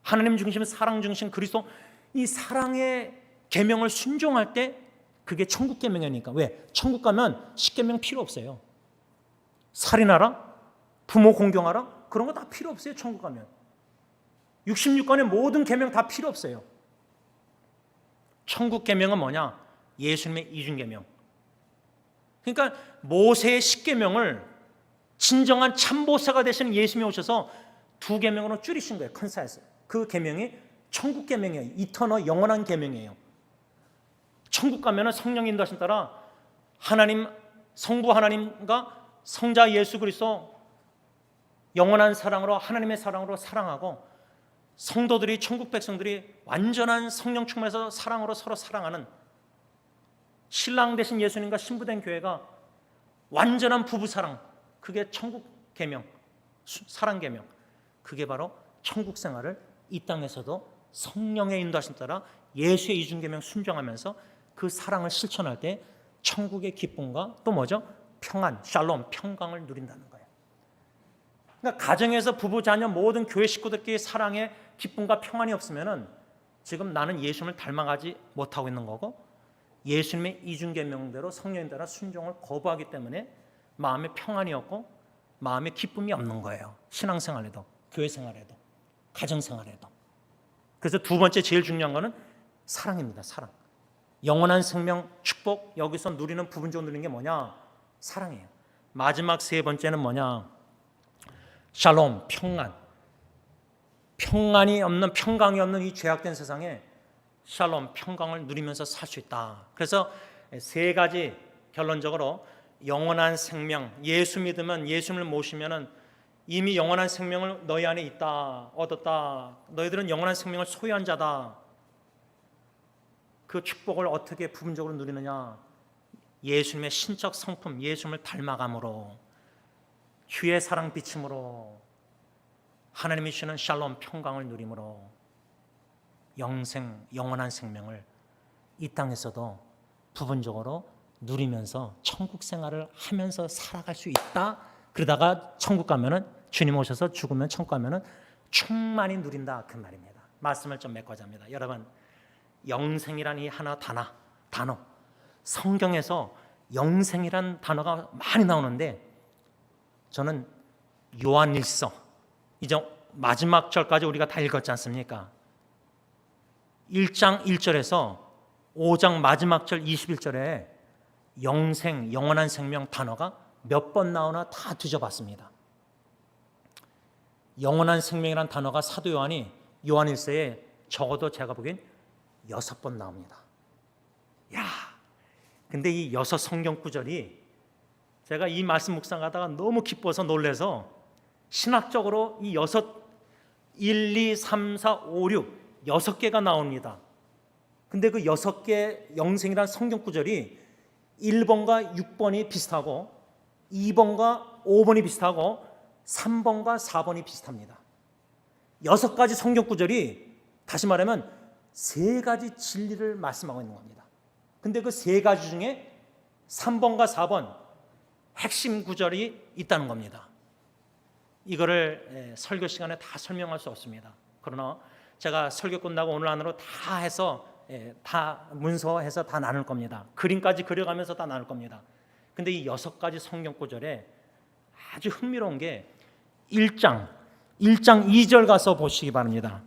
하나님 중심, 사랑 중심 그리스도, 이 사랑의 계명을 순종할 때 그게 천국 계명이니까. 왜? 천국 가면 십계명 필요 없어요. 살인하라, 부모 공경하라, 그런 거 다 필요 없어요. 천국 가면 66권의 모든 계명 다 필요 없어요. 천국 계명은 뭐냐? 예수님의 이중계명. 그러니까 모세의 10계명을 진정한 참보사가 되시는 예수님이 오셔서 2계명으로 줄이신 거예요. 큰 사이즈. 그 계명이 천국 계명이에요. 이터너 영원한 계명이에요. 천국 가면은 성령 인도하신 따라 하나님, 성부 하나님과 성자 예수 그리스도 영원한 사랑으로, 하나님의 사랑으로 사랑하고, 성도들이, 천국 백성들이 완전한 성령 충만해서 사랑으로 서로 사랑하는, 신랑 되신 예수님과 신부된 교회가 완전한 부부 사랑, 그게 천국 계명, 사랑 계명. 그게 바로 천국 생활을 이 땅에서도 성령의 인도하심 따라 예수의 이중 계명 순종하면서 그 사랑을 실천할 때 천국의 기쁨과 또 뭐죠? 평안, 샬롬, 평강을 누린다는 거예요. 그러니까 가정에서 부부, 자녀, 모든 교회 식구들끼리 사랑의 기쁨과 평안이 없으면은 지금 나는 예수님을 닮아가지 못하고 있는 거고, 예수님의 이중계명대로 성령에 따라 순종을 거부하기 때문에 마음에 평안이 없고 마음에 기쁨이 없는 거예요. 신앙생활에도, 교회생활에도, 가정생활에도. 그래서 두 번째 제일 중요한 거는 사랑입니다. 사랑. 영원한 생명, 축복, 여기서 누리는, 부분적으로 누리는 게 뭐냐? 사랑이에요. 마지막 세 번째는 뭐냐? 샬롬, 평안. 평안이 없는, 평강이 없는 이 죄악된 세상에 샬롬, 평강을 누리면서 살 수 있다. 그래서 세 가지, 결론적으로 영원한 생명, 예수 믿으면, 예수님을 모시면은 이미 영원한 생명을 너희 안에 있다, 얻었다. 너희들은 영원한 생명을 소유한 자다. 그 축복을 어떻게 부분적으로 누리느냐? 예수님의 신적 성품, 예수님을 닮아감으로, 주의 사랑 비침으로, 하나님이 주시는 샬롬, 평강을 누림으로 영원한 생명을 이 땅에서도 부분적으로 누리면서 천국 생활을 하면서 살아갈 수 있다. 그러다가 천국 가면은, 주님 오셔서 죽으면 천국 가면은 충만히 누린다, 그 말입니다. 말씀을 좀 맺고자 합니다. 여러분, 영생이란 이 하나 단어, 성경에서 영생이란 단어가 많이 나오는데, 저는 요한일서, 이제 마지막 절까지 우리가 다 읽었지 않습니까? 1장 1절에서 5장 마지막 절 21절에 영생, 영원한 생명 단어가 몇 번 나오나 다 뒤져봤습니다. 영원한 생명이라는 단어가 사도 요한이 요한일서에 적어도 제가 보기엔 6번 나옵니다. 야, 근데 이 6 성경 구절이 제가 이 말씀 묵상하다가 너무 기뻐서 놀래서 신학적으로 이 1, 2, 3, 4, 5, 6 6개가 나옵니다. 근데 그 6개 영생이라는 성경 구절이 1번과 6번이 비슷하고 2번과 5번이 비슷하고 3번과 4번이 비슷합니다. 6가지 성경 구절이 다시 말하면 3가지 진리를 말씀하고 있는 겁니다. 근데 그 3가지 중에 3번과 4번 핵심 구절이 있다는 겁니다. 이거를 설교 시간에 다 설명할 수 없습니다. 그러나 제가 설교 끝나고 오늘 안으로 다 해서 다 문서해서 다 나눌 겁니다. 그림까지 그려가면서 다 나눌 겁니다. 근데 이 6가지 성경 구절에 아주 흥미로운 게 1장 2절 가서 보시기 바랍니다.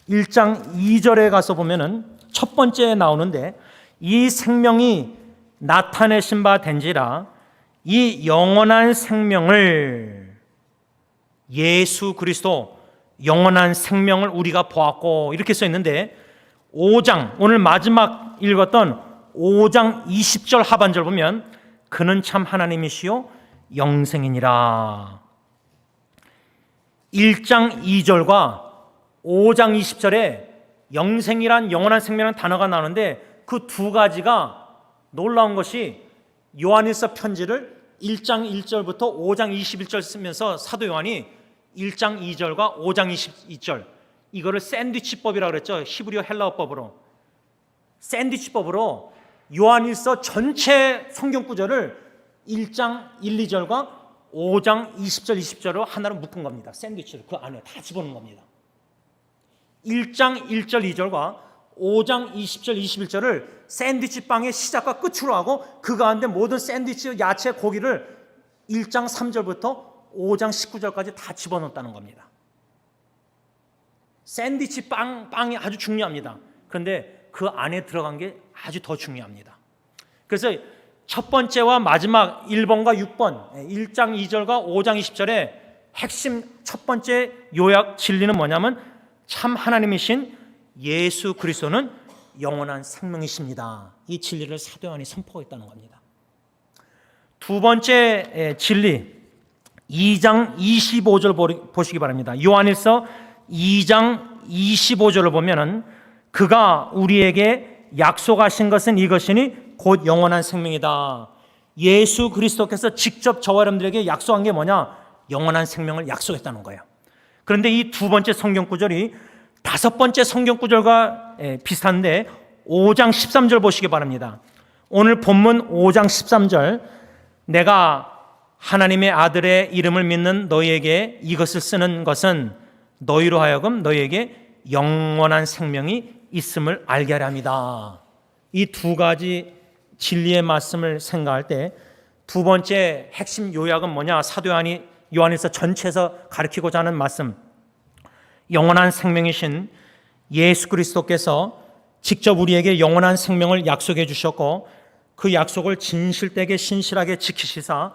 1장 2절에 가서 보면은 첫 번째 나오는데 이 생명이 나타내신 바 된지라 이 영원한 생명을 예수 그리스도 영원한 생명을 우리가 보았고 이렇게 써 있는데 5장 오늘 마지막 읽었던 5장 20절 하반절 보면 그는 참 하나님이시요 영생이니라. 1장 2절과 5장 20절에 영생이란 영원한 생명이라는 단어가 나오는데 그 2가지가 놀라운 것이 요한일서 편지를 1장 1절부터 5장 21절 쓰면서 사도 요한이 1장 2절과 5장 22절 이거를 샌드위치법이라고 그랬죠. 히브리어 헬라어법으로 샌드위치법으로 요한일서 전체 성경 구절을 1장 1, 2절과 5장 20절 20절로 하나로 묶은 겁니다. 샌드위치를 그 안에 다 집어넣은 겁니다. 1장 1절 2절과 5장 20절 21절을 샌드위치 빵의 시작과 끝으로 하고 그 가운데 모든 샌드위치 야채 고기를 1장 3절부터 5장 19절까지 다 집어넣었다는 겁니다. 샌드위치 빵이 아주 중요합니다. 그런데 그 안에 들어간 게 아주 더 중요합니다. 그래서 첫 번째와 마지막 1번과 6번 1장 2절과 5장 20절의 핵심 첫 번째 요약 진리는 뭐냐면 참 하나님이신 예수 그리스도는 영원한 생명이십니다. 이 진리를 사도 요한이 선포하고 있다는 겁니다. 두 번째 진리 2장 25절 보시기 바랍니다. 요한일서 2장 25절을 보면은 그가 우리에게 약속하신 것은 이것이니 곧 영원한 생명이다. 예수 그리스도께서 직접 저와 여러분들에게 약속한 게 뭐냐? 영원한 생명을 약속했다는 거예요. 그런데 이 두 번째 성경 구절이 다섯 번째 성경 구절과 비슷한데 5장 13절 보시기 바랍니다. 오늘 본문 5장 13절 내가 하나님의 아들의 이름을 믿는 너희에게 이것을 쓰는 것은 너희로 하여금 너희에게 영원한 생명이 있음을 알게 하려 합니다. 이 2가지 진리의 말씀을 생각할 때 두 번째 핵심 요약은 뭐냐? 사도 요한이 요한일서 전체에서 가르치고자 하는 말씀, 영원한 생명이신 예수 그리스도께서 직접 우리에게 영원한 생명을 약속해 주셨고 그 약속을 진실되게 신실하게 지키시사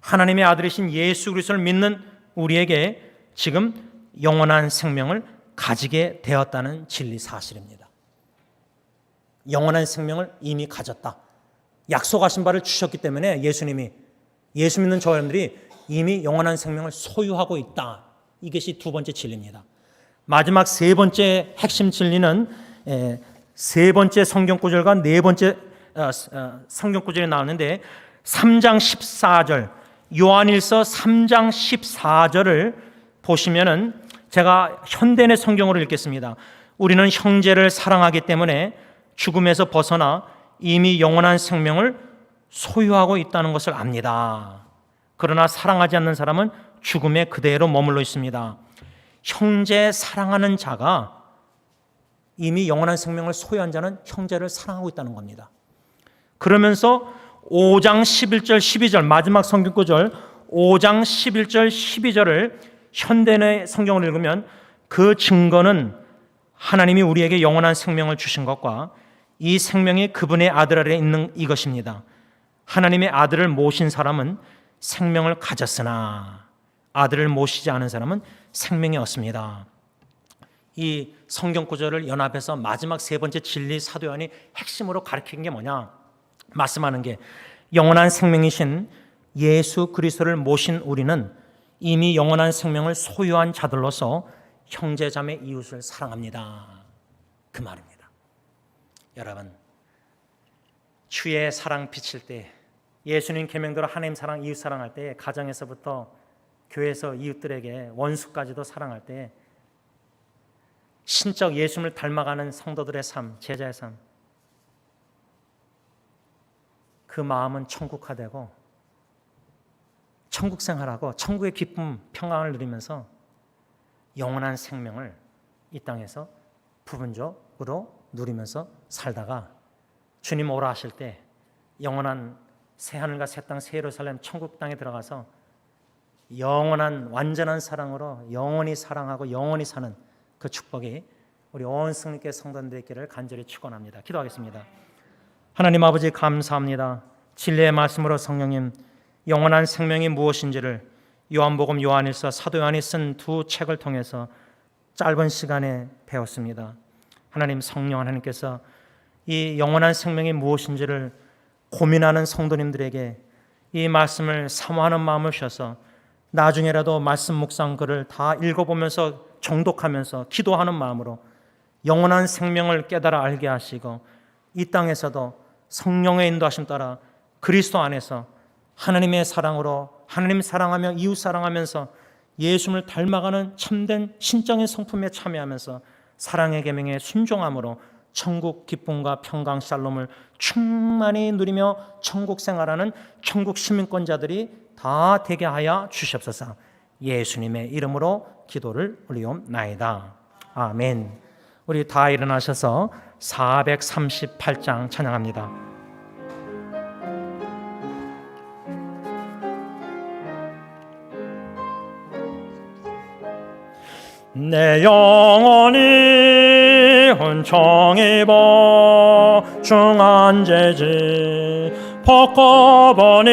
하나님의 아들이신 예수 그리스도를 믿는 우리에게 지금 영원한 생명을 가지게 되었다는 진리 사실입니다. 영원한 생명을 이미 가졌다. 약속하신 바를 주셨기 때문에 예수님이 예수 믿는 저 여러분들이 이미 영원한 생명을 소유하고 있다. 이것이 두 번째 진리입니다. 마지막 세 번째 핵심 진리는 세 번째 성경 구절과 네 번째 성경 구절이 나오는데 3장 14절 요한일서 3장 14절을 보시면은 제가 현대의 성경으로 읽겠습니다. 우리는 형제를 사랑하기 때문에 죽음에서 벗어나 이미 영원한 생명을 소유하고 있다는 것을 압니다. 그러나 사랑하지 않는 사람은 죽음에 그대로 머물러 있습니다. 형제 사랑하는 자가 이미 영원한 생명을 소유한 자는 형제를 사랑하고 있다는 겁니다. 그러면서 5장 11절 12절 마지막 성경 구절 5장 11절 12절을 현대의 성경을 읽으면 그 증거는 하나님이 우리에게 영원한 생명을 주신 것과 이 생명이 그분의 아들 아래 있는 이것입니다. 하나님의 아들을 모신 사람은 생명을 가졌으나 아들을 모시지 않은 사람은 생명이 없습니다. 이 성경 구절을 연합해서 마지막 세 번째 진리 사도 요한이 핵심으로 가르친 게 뭐냐? 말씀하는 게 영원한 생명이신 예수 그리스도를 모신 우리는 이미 영원한 생명을 소유한 자들로서 형제 자매 이웃을 사랑합니다. 그 말입니다. 여러분, 주의 사랑 비칠 때 예수님 계명대로 하나님 사랑, 이웃 사랑할 때 가정에서부터 교회에서 이웃들에게 원수까지도 사랑할 때 신적 예수님을 닮아가는 성도들의 삶, 제자의 삶, 그 마음은 천국화되고 천국 생활하고 천국의 기쁨, 평강을 누리면서 영원한 생명을 이 땅에서 부분적으로 누리면서 살다가 주님 오라 하실 때 영원한 새하늘과 새 땅, 새 예루살렘 천국 땅에 들어가서 영원한 완전한 사랑으로 영원히 사랑하고 영원히 사는 그 축복이 우리 온 성령께 성도님들 있기를 간절히 축원합니다. 기도하겠습니다. 하나님 아버지 감사합니다. 진리의 말씀으로 성령님 영원한 생명이 무엇인지를 요한복음, 요한일서, 사도 요한이 쓴 두 책을 통해서 짧은 시간에 배웠습니다. 하나님 성령 하나님께서 이 영원한 생명이 무엇인지를 고민하는 성도님들에게 이 말씀을 사모하는 마음을 주셔서 나중에라도 말씀 묵상 글을 다 읽어보면서 정독하면서 기도하는 마음으로 영원한 생명을 깨달아 알게 하시고 이 땅에서도 성령의 인도하심 따라 그리스도 안에서 하나님의 사랑으로 하나님 사랑하며 이웃 사랑하면서 예수님을 닮아가는 참된 신적인 성품에 참여하면서 사랑의 계명에 순종함으로 천국 기쁨과 평강 샬롬을 충만히 누리며 천국 생활하는 천국 시민권자들이 다 되게 하여 주시옵소서. 예수님의 이름으로 기도를 올리옵나이다. 아멘. 우리 다 일어나셔서 438장 찬양합니다. 내 영혼이 은총 입어 중한 죄지 벗고보니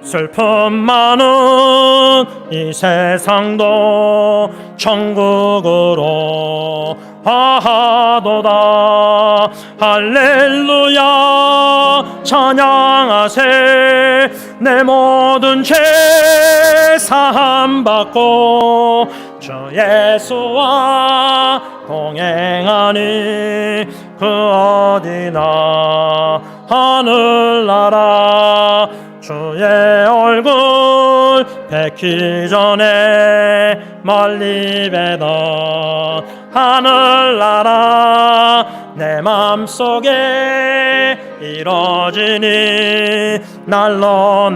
슬픔 많은 이 세상도 천국으로 하도다. 할렐루야 찬양하세. 내 모든 죄 사함 받고 주 예수와 동행하니 그 어디나 하늘나라 주의 얼굴 뵙기 전에 멀리 뵈던 하늘나라 내 맘속에 이뤄지니 날로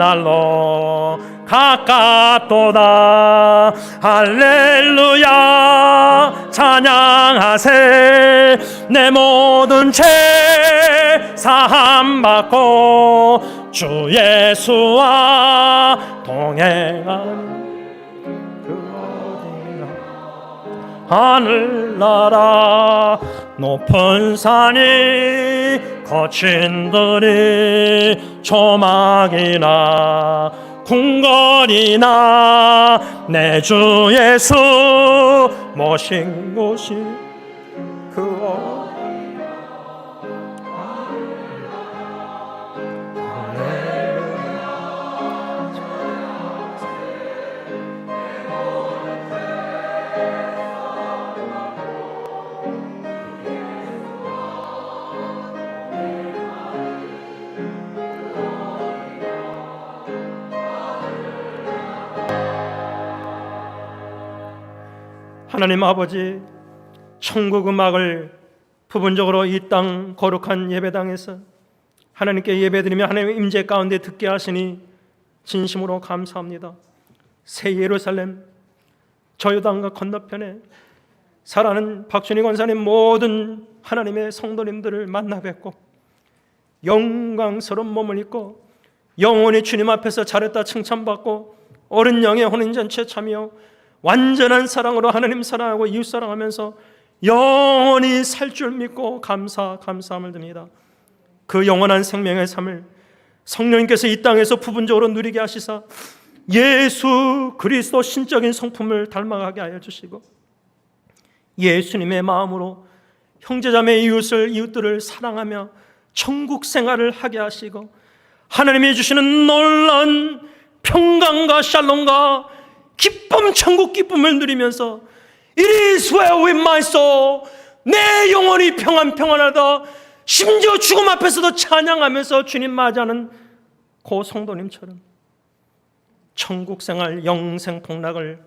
가깝도다. 할렐루야 찬양하세. 내 모든 죄 사함 받고 주 예수와 동행하는 하늘나라 높은 산이 거친 들이 조막이나 궁궐이나 내 주 예수 모신 곳이 그 하나님 아버지, 천국 음악을 부분적으로 이 땅 거룩한 예배당에서 하나님께 예배드리며 하나님의 임재 가운데 듣게 하시니 진심으로 감사합니다. 새 예루살렘 저 요단강 건너편에 살아가는 박준희 권사님 모든 하나님의 성도님들을 만나 뵙고 영광스러운 몸을 입고 영원히 주님 앞에서 잘했다 칭찬받고 어른 영의 혼인잔치에 참여 완전한 사랑으로 하나님 사랑하고 이웃 사랑하면서 영원히 살 줄 믿고 감사함을 드립니다. 그 영원한 생명의 삶을 성령님께서 이 땅에서 부분적으로 누리게 하시사 예수 그리스도 신적인 성품을 닮아가게 하여 주시고 예수님의 마음으로 형제자매 이웃들을 사랑하며 천국 생활을 하게 하시고 하나님이 주시는 놀라운 평강과 샬롬과 기쁨, 천국 기쁨을 누리면서 It is well with my soul, 내 영혼이 평안하다. 심지어 죽음 앞에서도 찬양하면서 주님 맞이하는 고 성도님처럼 천국 생활 영생 복락을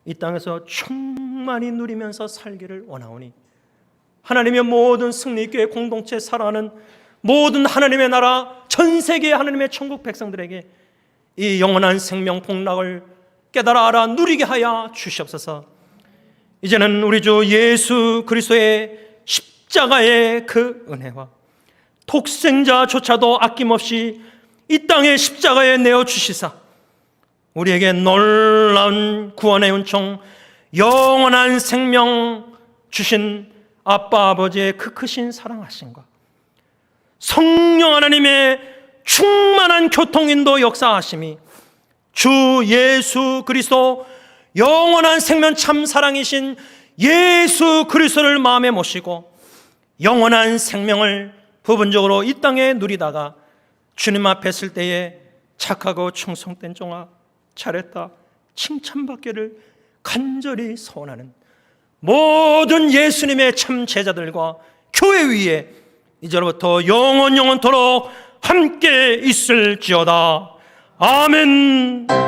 이 땅에서 충만히 누리면서 살기를 원하오니 하나님의 모든 승리교회 공동체 살아가는 모든 하나님의 나라 전 세계 하나님의 천국 백성들에게 이 영원한 생명 복락을 깨달아 알아 누리게 하여 주시옵소서. 이제는 우리 주 예수 그리스도의 십자가의 그 은혜와 독생자조차도 아낌없이 이 땅의 십자가에 내어 주시사 우리에게 놀라운 구원의 은총 영원한 생명 주신 아빠 아버지의 그 크신 사랑하심과 성령 하나님의 충만한 교통인도 역사하심이 주 예수 그리스도 영원한 생명 참 사랑이신 예수 그리스도를 마음에 모시고 영원한 생명을 부분적으로 이 땅에 누리다가 주님 앞에 설 때에 착하고 충성된 종아 잘했다 칭찬받기를 간절히 소원하는 모든 예수님의 참 제자들과 교회 위에 이제로부터 영원토록 함께 있을지어다. 아멘.